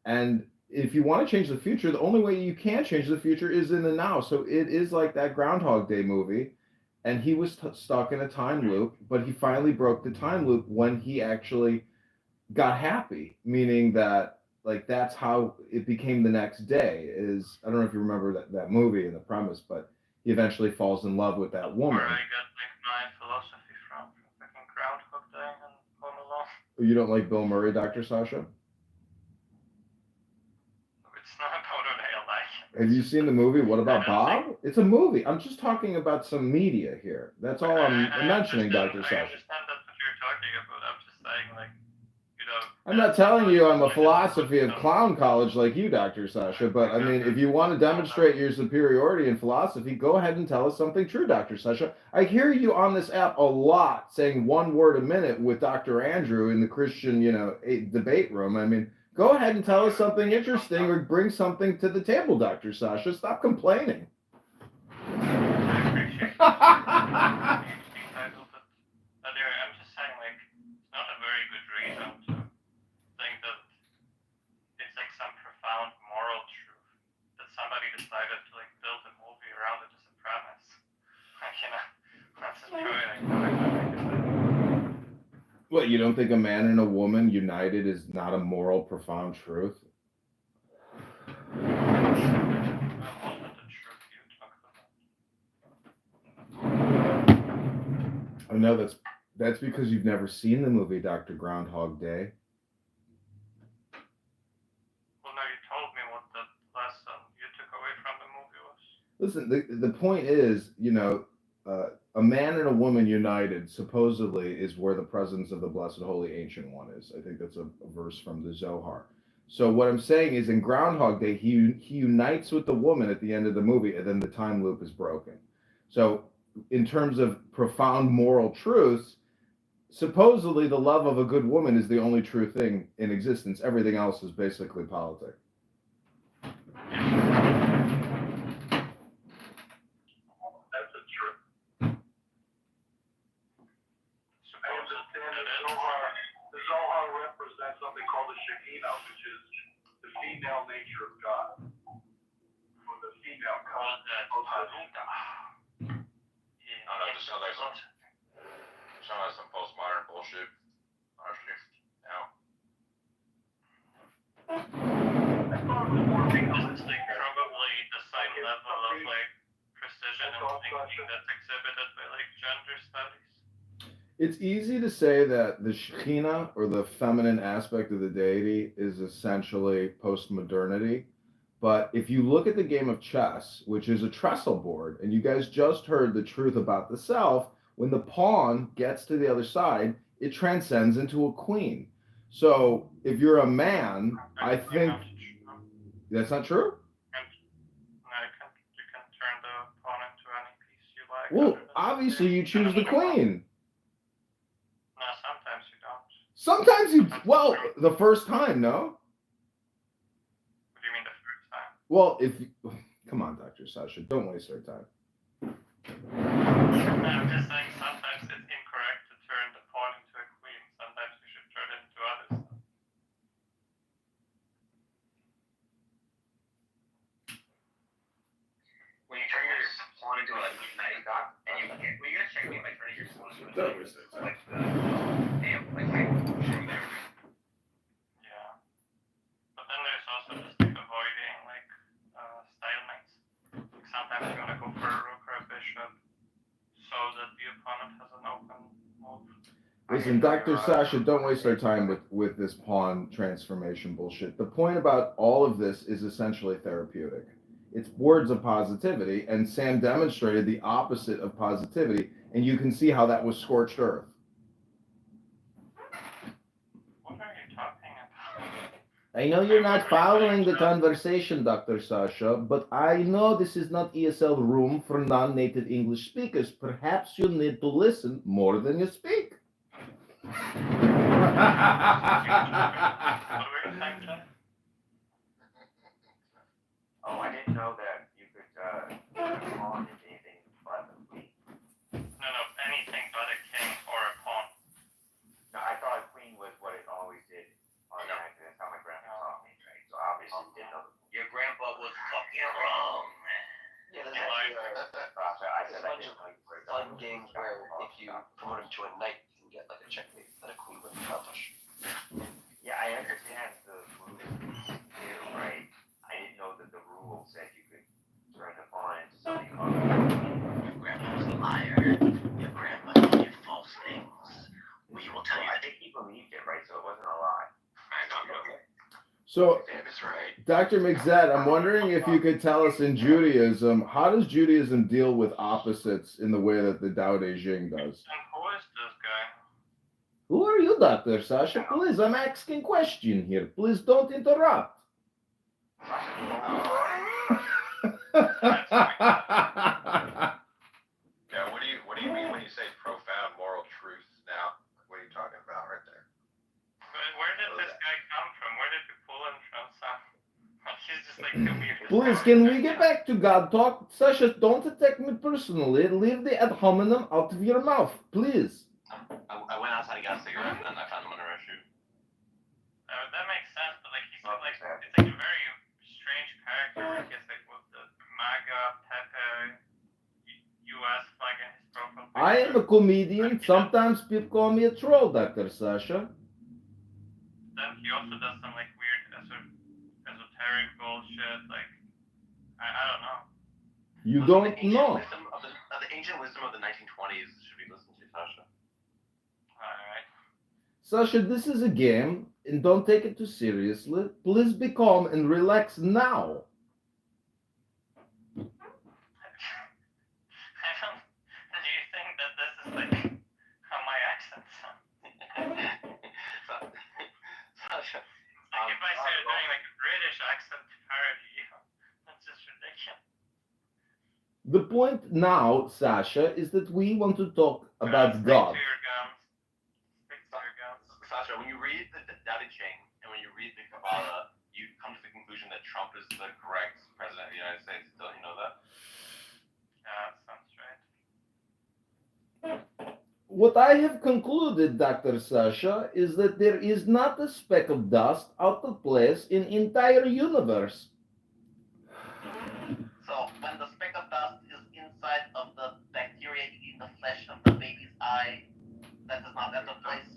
I: And if you want to change the future, the only way you can change the future is in the now. So it is like that Groundhog Day movie. And he was stuck in a time loop, but he finally broke the time loop when he actually got happy, meaning that like that's how it became the next day. Is I don't know if you remember that movie and the premise, but he eventually falls in love with that woman.
Q: Where I got like my philosophy from fucking Groundhog Day and Home Alone.
I: You don't like Bill Murray, Dr. Sasha?
Q: It's not about what I like.
I: Have you seen the movie What About Bob? It's a movie. I'm just talking about some media here. That's all I'm mentioning, Dr. Sasha.
Q: I understand that's what you're talking about. I'm just saying, like,
I: I'm not telling you I'm a philosophy of clown college like you, Dr. Sasha, but I mean, if you want to demonstrate your superiority in philosophy, go ahead and tell us something true, Dr. Sasha. I hear you on this app a lot saying one word a minute with Dr. Andrew in the Christian, debate room. I mean, go ahead and tell us something interesting or bring something to the table, Dr. Sasha. Stop complaining.
Q: Anyway, I'm just saying, like, it's not a very good reason to think that it's like some profound moral truth that somebody decided to like build a movie around it as a premise. Like, let's enjoy it.
I: What, you don't think a man and a woman united is not a moral, profound truth? I know that's That's because you've never seen the movie Dr. Groundhog Day.
Q: Well, no, you told me what the lesson you took away from the movie was.
I: Listen, the point is, a man and a woman united supposedly is where the presence of the Blessed Holy Ancient One is. I think that's a verse from the Zohar. So what I'm saying is, in Groundhog Day, he unites with the woman at the end of the movie, and then the time loop is broken. So, in terms of profound moral truths, supposedly the love of a good woman is the only true thing in existence. Everything else is basically politics.
M: That's the truth. I understand the Zohar represents something called the Shekinah, which is the female nature of God, or the female God.
O: Some of some postmodern bullshit. Now.
Q: This is like probably the same level of like precision and thinking that's exhibited by like gender studies.
I: It's easy to say that the Shekinah, or the feminine aspect of the deity, is essentially post-modernity. But if you look at the game of chess, which is a trestle board, and you guys just heard the truth about the self, when the pawn gets to the other side, it transcends into a queen. So if you're a man, I think that's not true.
Q: You can turn the pawn into any piece you like.
I: Well, obviously you choose the queen.
Q: No, sometimes you don't.
I: Sometimes you, well, the first time, no?
Q: What do you mean the first time?
I: Well, come on, Dr. Sasha, don't waste our time.
Q: I'm just saying sometimes it's incorrect to turn the pawn into a queen. Sometimes you should turn it into other stuff.
P: When you turn your pawn into a knight, and you can't, well, you're gonna check me by turning your pawn into a knight. Like the damn, like from there.
Q: Yeah. But then there's also just like avoiding like stalemates. Like sometimes you wanna go for a rook or a bishop so that the opponent has an open move.
I: Listen, Dr. Sasha, don't waste our time with this pawn transformation bullshit. The point about all of this is essentially therapeutic. It's words of positivity, and Sam demonstrated the opposite of positivity, and you can see how that was scorched earth.
Q: What are you talking about?
I: I know you're not following the conversation, Dr. Sasha, but I know this is not ESL room for non-native English speakers. Perhaps you need to listen more than you speak.
N: Oh, I didn't know that you could turn a pawn into anything but a queen.
Q: No, anything but a king or a pawn.
N: No, I thought a queen was what it always did. Automatically, that's how my grandpa taught me, right? So obviously didn't know.
P: Your grandpa was fucking wrong.
J: Yeah, there's actually
N: I said I didn't know you were
J: fun games where if you promote him to a knight, you can get like a checkmate that a queen would accomplish.
N: Yeah, I understand the moves too, right? I didn't know that the rule said you could turn the pawn into something other.
P: Your grandpa's a liar. Your grandpa told you false things. We will tell you.
N: I think he believed it, right? So it wasn't a lie.
P: I don't know.
I: So,
P: David's right.
I: Dr. McZett, I'm wondering if you could tell us in Judaism, how does Judaism deal with opposites in the way that the Tao Te Ching does?
Q: And who is this guy?
I: Who are you, Dr. Sasha? Please, I'm asking question here. Please don't interrupt.
O: Yeah, what do you mean when you say profound moral truth now? What are you talking about right there?
Q: Where did this guy come from? Where did you pull him from? He's just like the weirdest.
I: Please, can we get back to God talk? Sasha, don't attack me personally. Leave the ad hominem out of your mouth, please.
P: I went outside and got a cigarette, and I found him under a shoe.
Q: That makes sense, but like he's like it's like a very strange character. Where he has like with the MAGA Pepe U.S. flag in his profile picture.
I: I am a comedian. Sometimes people call me a troll, Dr. Sasha.
Q: Then he also does some like weird esoteric bullshit. Like I don't know.
I: You don't know.
P: The ancient wisdom of the 1920s should be listened to, Sasha.
I: Sasha, this is a game, and don't take it too seriously. Please be calm and relax now.
Q: I don't. Do you think that this is like how my accent sounds?
K: Sasha,
Q: Like if I started doing like a British accent parody, that's just ridiculous.
I: The point now, Sasha, is that we want to talk about
Q: Stick
I: God.
Q: to your guns. Stick to your guns.
K: Sasha, when you read the Tao Te Ching and when you read the Kabbalah, you come to the conclusion that Trump is the correct president of the United States. Don't you know that?
Q: Yeah, that sounds right.
I: What I have concluded, Dr. Sasha, is that there is not a speck of dust out of place in entire universe.
K: So when the speck of dust is inside of the bacteria eating the flesh of the baby's eye, that is not out of place.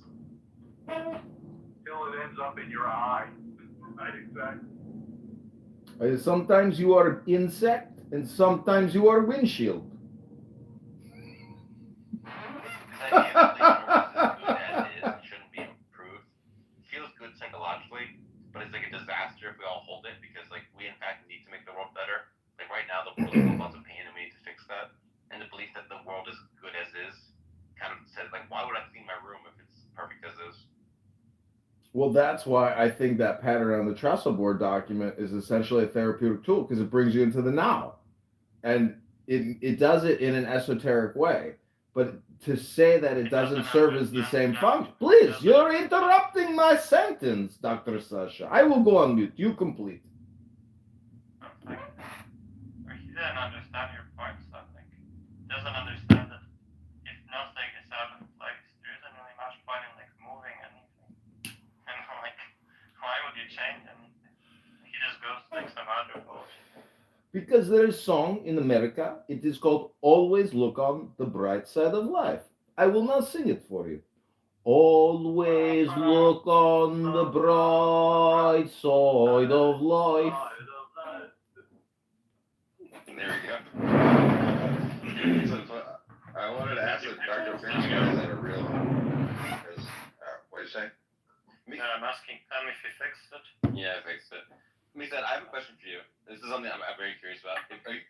M: Till it ends up in your eye. Right, exactly.
I: Sometimes you are insect, and sometimes you are windshield.
K: This idea that the universe is good as is and shouldn't be improved feels good psychologically, but it's like a disaster if we all hold it because like we in fact need to make the world better. Like right now the world is full of lots of pain and we need to fix that. And the belief that the world is good as is kind of says like why would I clean my room if it's perfect as is?
I: Well, that's why I think that pattern on the trestle board document is essentially a therapeutic tool because it brings you into the now. And it does it in an esoteric way. But to say that it doesn't serve as the same function, please, you're interrupting my sentence, Dr. Sasha. I will go on mute. You complete.
Q: Like, or he didn't understand your point, so like, doesn't understand that if nothing is out of place, there isn't really much point in like moving anything. And like, why would you change anything? He just goes to like some other bullshit.
I: Because there is a song in America, it is called Always Look on the Bright Side of Life. I will not sing it for you. Always look on the bright side of life.
K: There we go. So, I wanted to ask Dr. Finch, is that a real what did you say?
Q: I'm asking Pam if he fixed it.
K: Yeah, I fixed it. Misa, I have a question for you. This is something I'm very curious about.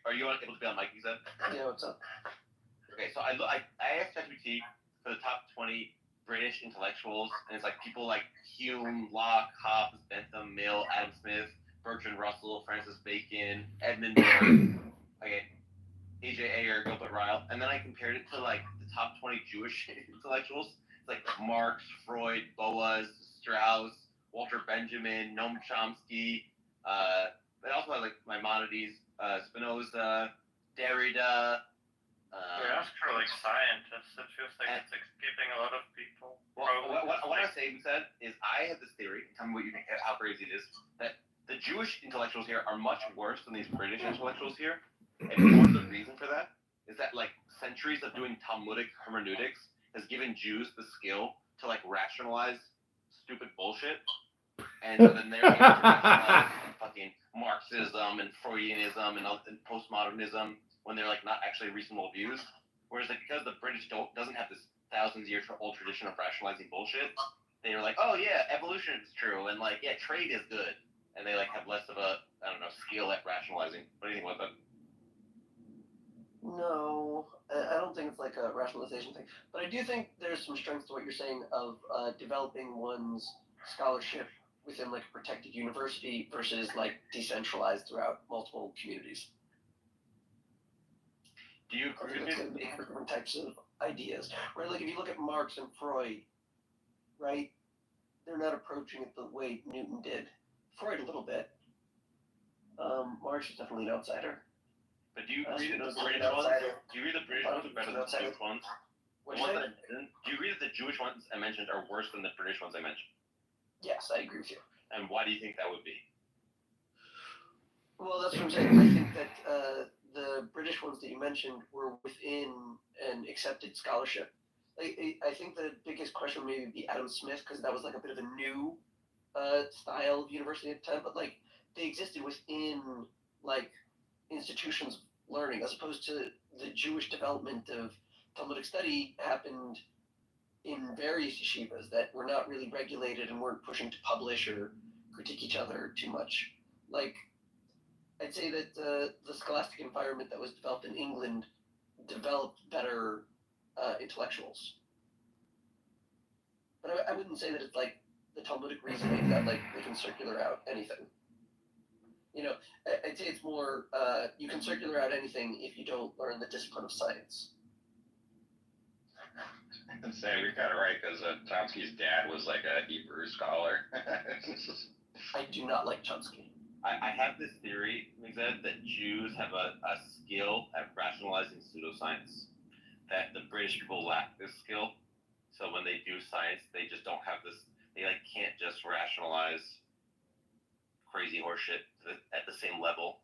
K: Are you able to be on mic, Misa?
J: Yeah, what's up?
K: Okay, so I asked ChatGPT for the top 20 British intellectuals, and it's like people like Hume, Locke, Hobbes, Bentham, Mill, Adam Smith, Bertrand Russell, Francis Bacon, Edmund Burke, okay, A.J. Ayer, Gilbert Ryle, and then I compared it to like the top 20 Jewish intellectuals. It's like Marx, Freud, Boas, Strauss, Walter Benjamin, Noam Chomsky. But also like Maimonides, Spinoza, Derrida.
Q: We asked for like scientists. It feels like it's like skipping a lot of people.
K: Well, what I'm saying, said is I have this theory. Tell me what you think. How crazy it is that the Jewish intellectuals here are much worse than these British intellectuals here. And part of the reason for that is that like centuries of doing Talmudic hermeneutics has given Jews the skill to like rationalize stupid bullshit. And so then they're able to rationalize fucking Marxism and Freudianism and postmodernism when they're like not actually reasonable views. Whereas like because the British doesn't have this thousands of year old tradition of rationalizing bullshit, they're like, oh yeah, evolution is true, and like yeah, trade is good, and they like have less of a skill at rationalizing. What do you think about that?
J: No, I don't think it's like a rationalization thing. But I do think there's some strength to what you're saying of developing one's scholarship within like a protected university versus like decentralized throughout multiple communities.
K: Do you agree with
J: me? For different types of ideas. Right, like if you look at Marx and Freud, right, they're not approaching it the way Newton did. Freud a little bit. Marx is definitely an outsider.
K: But do you read the British ones? Do you read the British ones better than the Jewish ones? Do you read that the Jewish ones I mentioned are worse than the British ones I mentioned?
J: Yes, I agree with you.
K: And why do you think that would be?
J: Well, that's what I'm saying. I think that the British ones that you mentioned were within an accepted scholarship. I think the biggest question would maybe be Adam Smith, because that was like a bit of a new style of university at the time, but like they existed within like institutions of learning, as opposed to the Jewish development of Talmudic study happened in various yeshivas that were not really regulated and weren't pushing to publish or critique each other too much. Like, I'd say that the scholastic environment that was developed in England developed better intellectuals. But I wouldn't say that it's like the Talmudic reasoning that like they can circular out anything. You know, I'd say it's more you can circular out anything if you don't learn the discipline of science.
O: And say we got it right because Chomsky's dad was like a Hebrew scholar.
J: I do not like Chomsky.
K: I have this theory, Mixed, that Jews have a skill at rationalizing pseudoscience, that the British people lack this skill. So when they do science, they just don't have this, they like can't just rationalize crazy horseshit at the same level.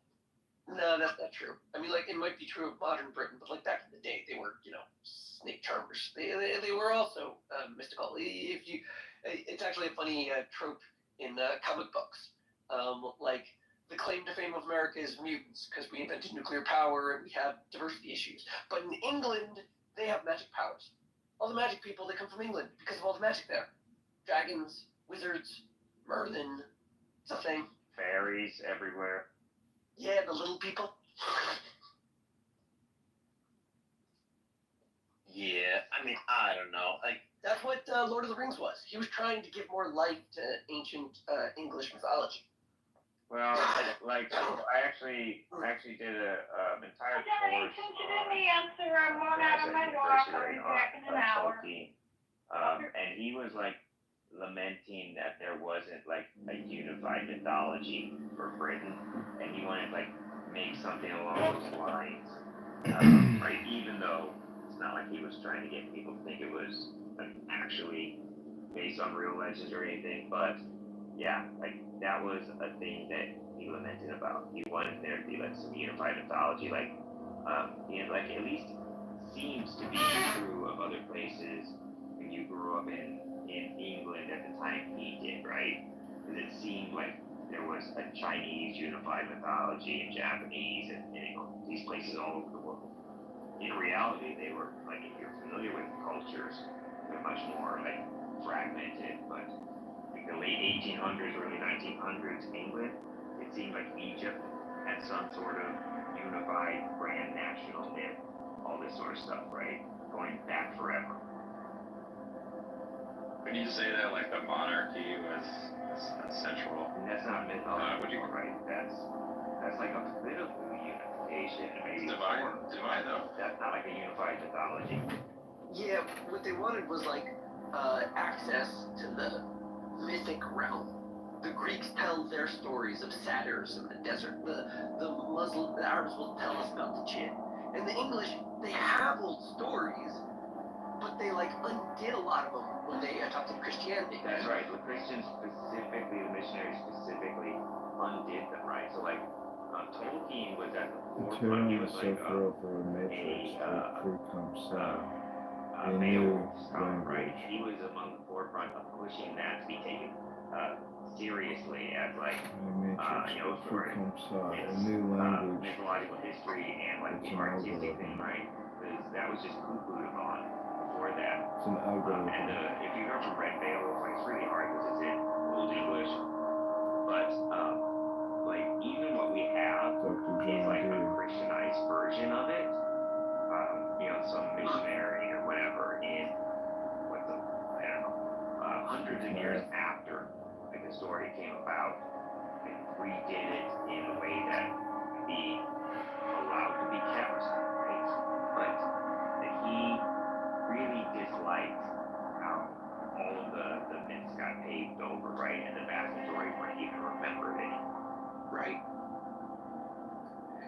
J: No, that's not true. I mean, like, it might be true of modern Britain, but like back in the day, they were, you know, snake charmers. They were also mystical. If you, it's actually a funny trope in comic books. Like, the claim to fame of America is mutants because we invented nuclear power and we have diversity issues. But in England, they have magic powers. All the magic people, they come from England because of all the magic there. Dragons, wizards, Merlin, it's a thing.
N: Fairies everywhere.
J: Yeah, the little people.
K: Yeah, I mean, I don't know. Like,
J: that's what Lord of the Rings was. He was trying to give more life to ancient English mythology.
N: Well, like I actually did a entire course
R: Since you didn't answer, I'm one out of my walk. I'll be back in an hour.
N: And he was like lamenting that there wasn't like a unified mythology for Britain, and he wanted to like make something along those lines, right? Even though it's not like he was trying to get people to think it was like actually based on real legends or anything, but yeah, like that was a thing that he lamented about. He wanted there to be like some unified mythology, like you know, like at least seems to be true of other places when you grew up in England at the time he did, right? Because it seemed like there was a Chinese unified mythology and Japanese and you know, these places all over the world. In reality, they were, like, if you're familiar with cultures, they're much more like fragmented, but like the late 1800s, early 1900s England, it seemed like Egypt had some sort of unified grand national myth, all this sort of stuff, right? Going back forever.
O: When you say that, like the monarchy was central.
N: And that's not mythology, right? That's like a political unification, maybe.
O: Divine though.
N: That's not like a unified mythology.
J: Yeah, what they wanted was like access to the mythic realm. The Greeks tell their stories of satyrs in the desert. The Arabs will tell us about the jinn. And the English, they have old stories, but they like undid a lot of them when they adopted Christianity.
N: That's right. The Christians specifically, the missionaries specifically undid them, right? So like Tolkien was at the forefront. He was like a Beowulf scholar, right? He was among the forefront of pushing that to be taken seriously as like you know, for its mythological history and like the artistic thing, right? Because that was just poo-pooed upon before that.
I: It's an algorithm.
N: And if you've ever read Beowulf, like it's really hard because it's in Old English, but like even what we have is like a Christianized version of it. You know, some missionary or whatever in I don't know, hundreds of years after like the story came about, and redid it in a way that could be allowed to be kept, right? But that he really disliked how all of the myths got paved over, right? And the vast majority weren't even remembered anymore.
J: Right.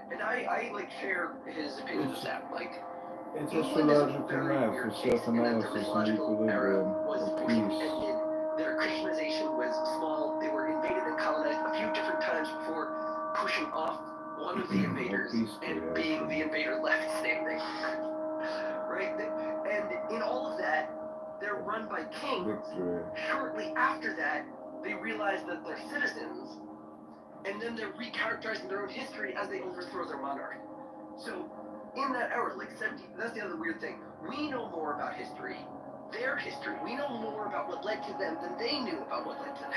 J: And I like share his opinion of that. Like,
I: it's astrological math for self-analysis and equilibrium
J: was
I: of
J: pushing,
I: peace.
J: and their Christianization was small. They were invaded and colonized a few different times before pushing off one of the invaders and being the invader left standing. Right? And in all of that, they're run by kings. Shortly after that, they realize that they're citizens, and then they're recharacterizing their own history as they overthrow their monarch. So, in that era, like 17, that's the other weird thing. We know more about history. They're their history. We know more about what led to them than they knew about what led to them.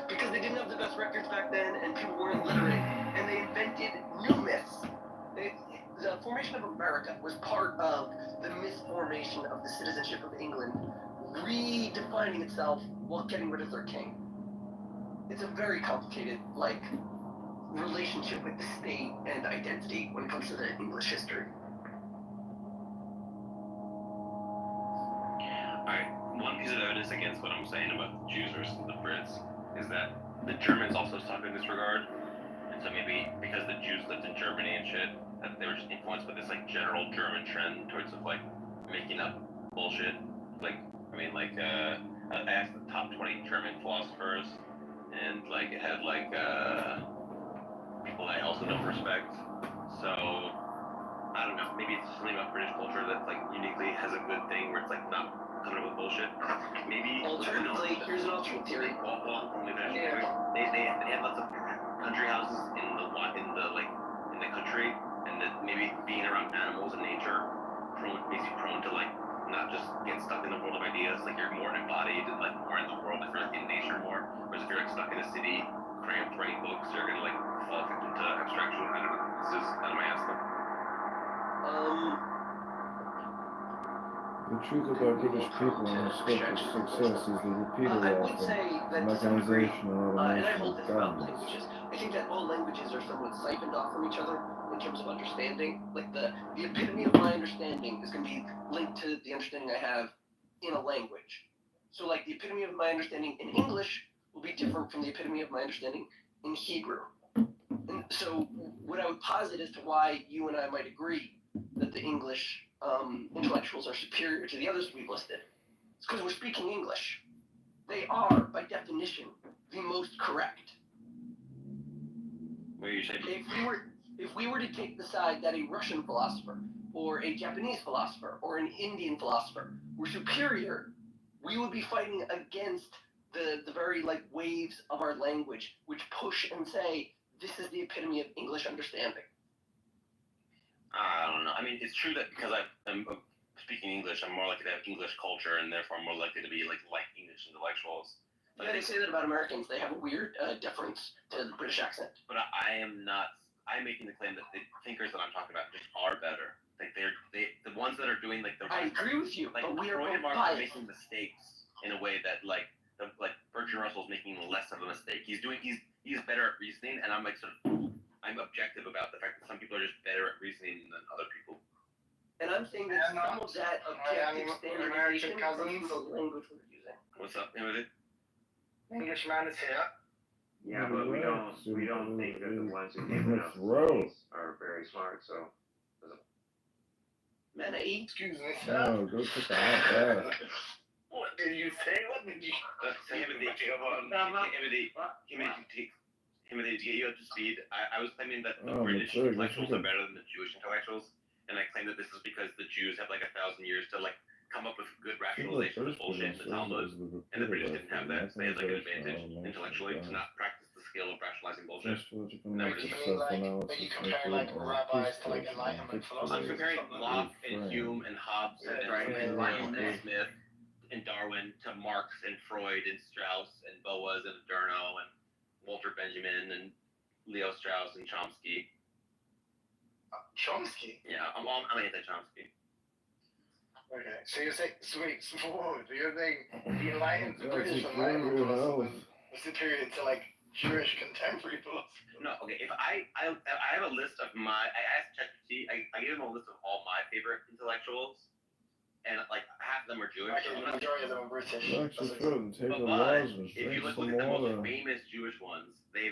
J: Because they didn't have the best records back then, and people weren't literate, and they invented new myths. The formation of America was part of the myth formation of the citizenship of England, redefining itself while getting rid of their king. It's a very complicated, relationship with the state and identity when it comes to the English history.
S: Alright, one piece of evidence against what I'm saying about the Jews versus the Brits is that the Germans also suffered in this regard. And so maybe because the Jews lived in Germany and shit, that they were just influenced by this general German trend towards making up bullshit. I asked the top 20 German philosophers, and it had people I also don't respect. So I don't know. Maybe it's something about British culture that uniquely has a good thing where it's not coming up with bullshit. Maybe
J: alternatively, here's an alternate theory.
S: They have lots of country houses in the country, and that maybe being around animals and nature makes you prone to not just get stuck in the world of ideas. You're more embodied and more in the world if you're in nature more. Whereas if you're stuck in a city, cramped writing books, you're gonna fall victim to abstraction. I don't know. This is out of my ass though.
I: The truth about British people and historical success is the repeated mechanization and automation of governments.
J: I think that all languages are somewhat siphoned off from each other in terms of understanding. The epitome of my understanding is going to be linked to the understanding I have in a language. So, the epitome of my understanding in English will be different from the epitome of my understanding in Hebrew. And so, what I would posit as to why you and I might agree that the English intellectuals are superior to the others we've listed. It's because we're speaking English. They are, by definition, the most correct.
S: What are you saying?
J: If we were to take the side that a Russian philosopher or a Japanese philosopher or an Indian philosopher were superior, we would be fighting against the very waves of our language, which push and say this is the epitome of English understanding.
S: I don't know. I mean, it's true that because I'm speaking English, I'm more likely to have English culture, and therefore more likely to be like English intellectuals.
J: Yeah, they say that about Americans. They have a weird deference to the British accent.
S: But I am not. I'm making the claim that the thinkers that I'm talking about just are better. The ones that are doing the.
J: I agree with you. But we are
S: Freud and
J: both
S: Marx are
J: biased.
S: making mistakes in a way that Bertrand Russell's making less of a mistake. He's better at reasoning, and I'm I'm objective about the fact that some people are just better at reasoning than other people.
J: And I'm saying that some of that objective standardization comes from the language we're using.
S: What's up, Timothy?
N: Englishman is here. Yeah, but we don't think that the ones who came with us are very smart. So.
J: Excuse me.
I: No, go take a hot bath.
N: What did you say? What did you?
S: Timothy, to get you up to speed, I was claiming that the British intellectuals are better than the Jewish intellectuals, and I claim that this is because the Jews have 1,000 years to come up with good rationalization of bullshit in the Talmud, and the British didn't have that. So they had an advantage intellectually to not practice the skill of rationalizing bullshit.
N: Are you comparing rabbis to Enlightenment philosophers?
S: I'm comparing Locke and Hume and Hobbes and Smith and Darwin to Marx and Freud and Strauss and Boas and Adorno and Walter Benjamin and Leo Strauss and Chomsky.
N: Chomsky?
S: Yeah, I'm anti-Chomsky.
N: Okay, so you're saying, sweet, smooth. You're saying the Enlightened British Enlightenment philosophy was superior to Jewish contemporary philosophy?
S: No, okay. If I have a list of I asked ChatGPT. I gave him a list of all my favorite intellectuals, and half of them are Jewish.
N: Actually, the majority of them are British.
S: But if you look at the most famous Jewish ones, they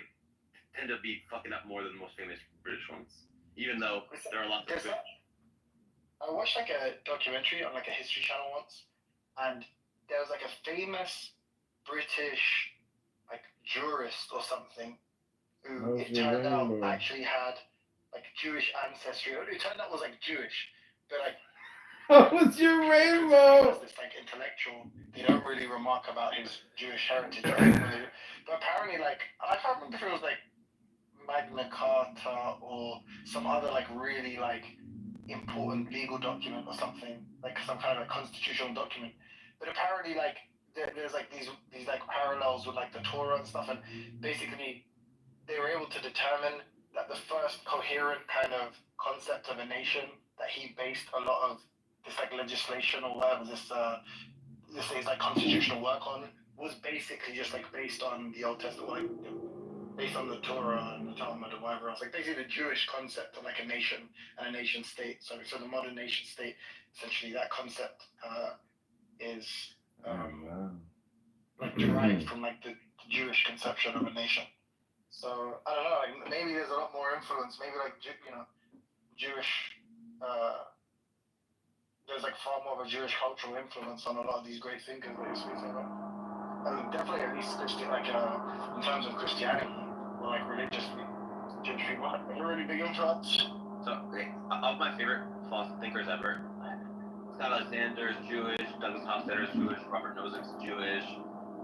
S: tend to be fucking up more than the most famous British ones, even though there are lots of good.
N: I watched a documentary on a History Channel once, and there was a famous British jurist or something who it turned out actually had Jewish ancestry. It turned out was Jewish, but
I: What was your rainbow?
N: This intellectual. They don't really remark about his Jewish heritage, right? But apparently I can't remember if it was Magna Carta or some other really
T: important legal document or something, like some kind of like constitutional document. But apparently, like there's like these like parallels with like the Torah and stuff, and basically they were able to determine that the first coherent kind of concept of a nation that he based a lot of this like legislation or whatever this is like constitutional work on was basically just like based on the Old Testament, like based on the Torah and the Talmud and whatever else. Like basically the Jewish concept of like a nation and a nation state. So the modern nation state, essentially that concept is like derived from like the Jewish conception of a nation. So I don't know. Like maybe there's a lot more influence. Maybe like Jewish. There's like far more of a Jewish cultural influence on a lot of these great thinkers that you're speaking about. And definitely at least Christian, like in terms of Christianity or like religiously, Jewish people have a really big influence.
S: So, okay, of my favorite philosophy thinkers ever, Scott Alexander is Jewish, Douglas Hofstadter is Jewish, Robert Nozick is Jewish.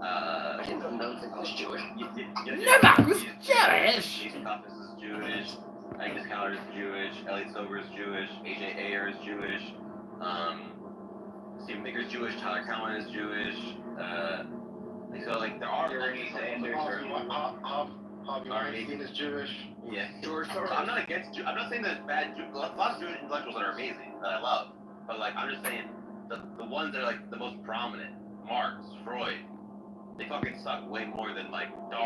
J: I didn't know Nozick was Jewish.
S: Nozick was Jewish. Jason Coffins is Jewish. Agnes Callard is Jewish. Elliot Sober is Jewish. AJ Ayer is Jewish. Stephen Baker is Jewish. Tyler Cowen is Jewish. So like there are
T: Bernie Sanders Harvey Weinstein is Jewish.
S: Yeah. George Soros. I'm not against. I'm not saying that bad. Lots of Jewish intellectuals that are amazing that I love, but like I'm just saying the ones that are like the most prominent, Marx, Freud, they fucking suck way more than like Darwin.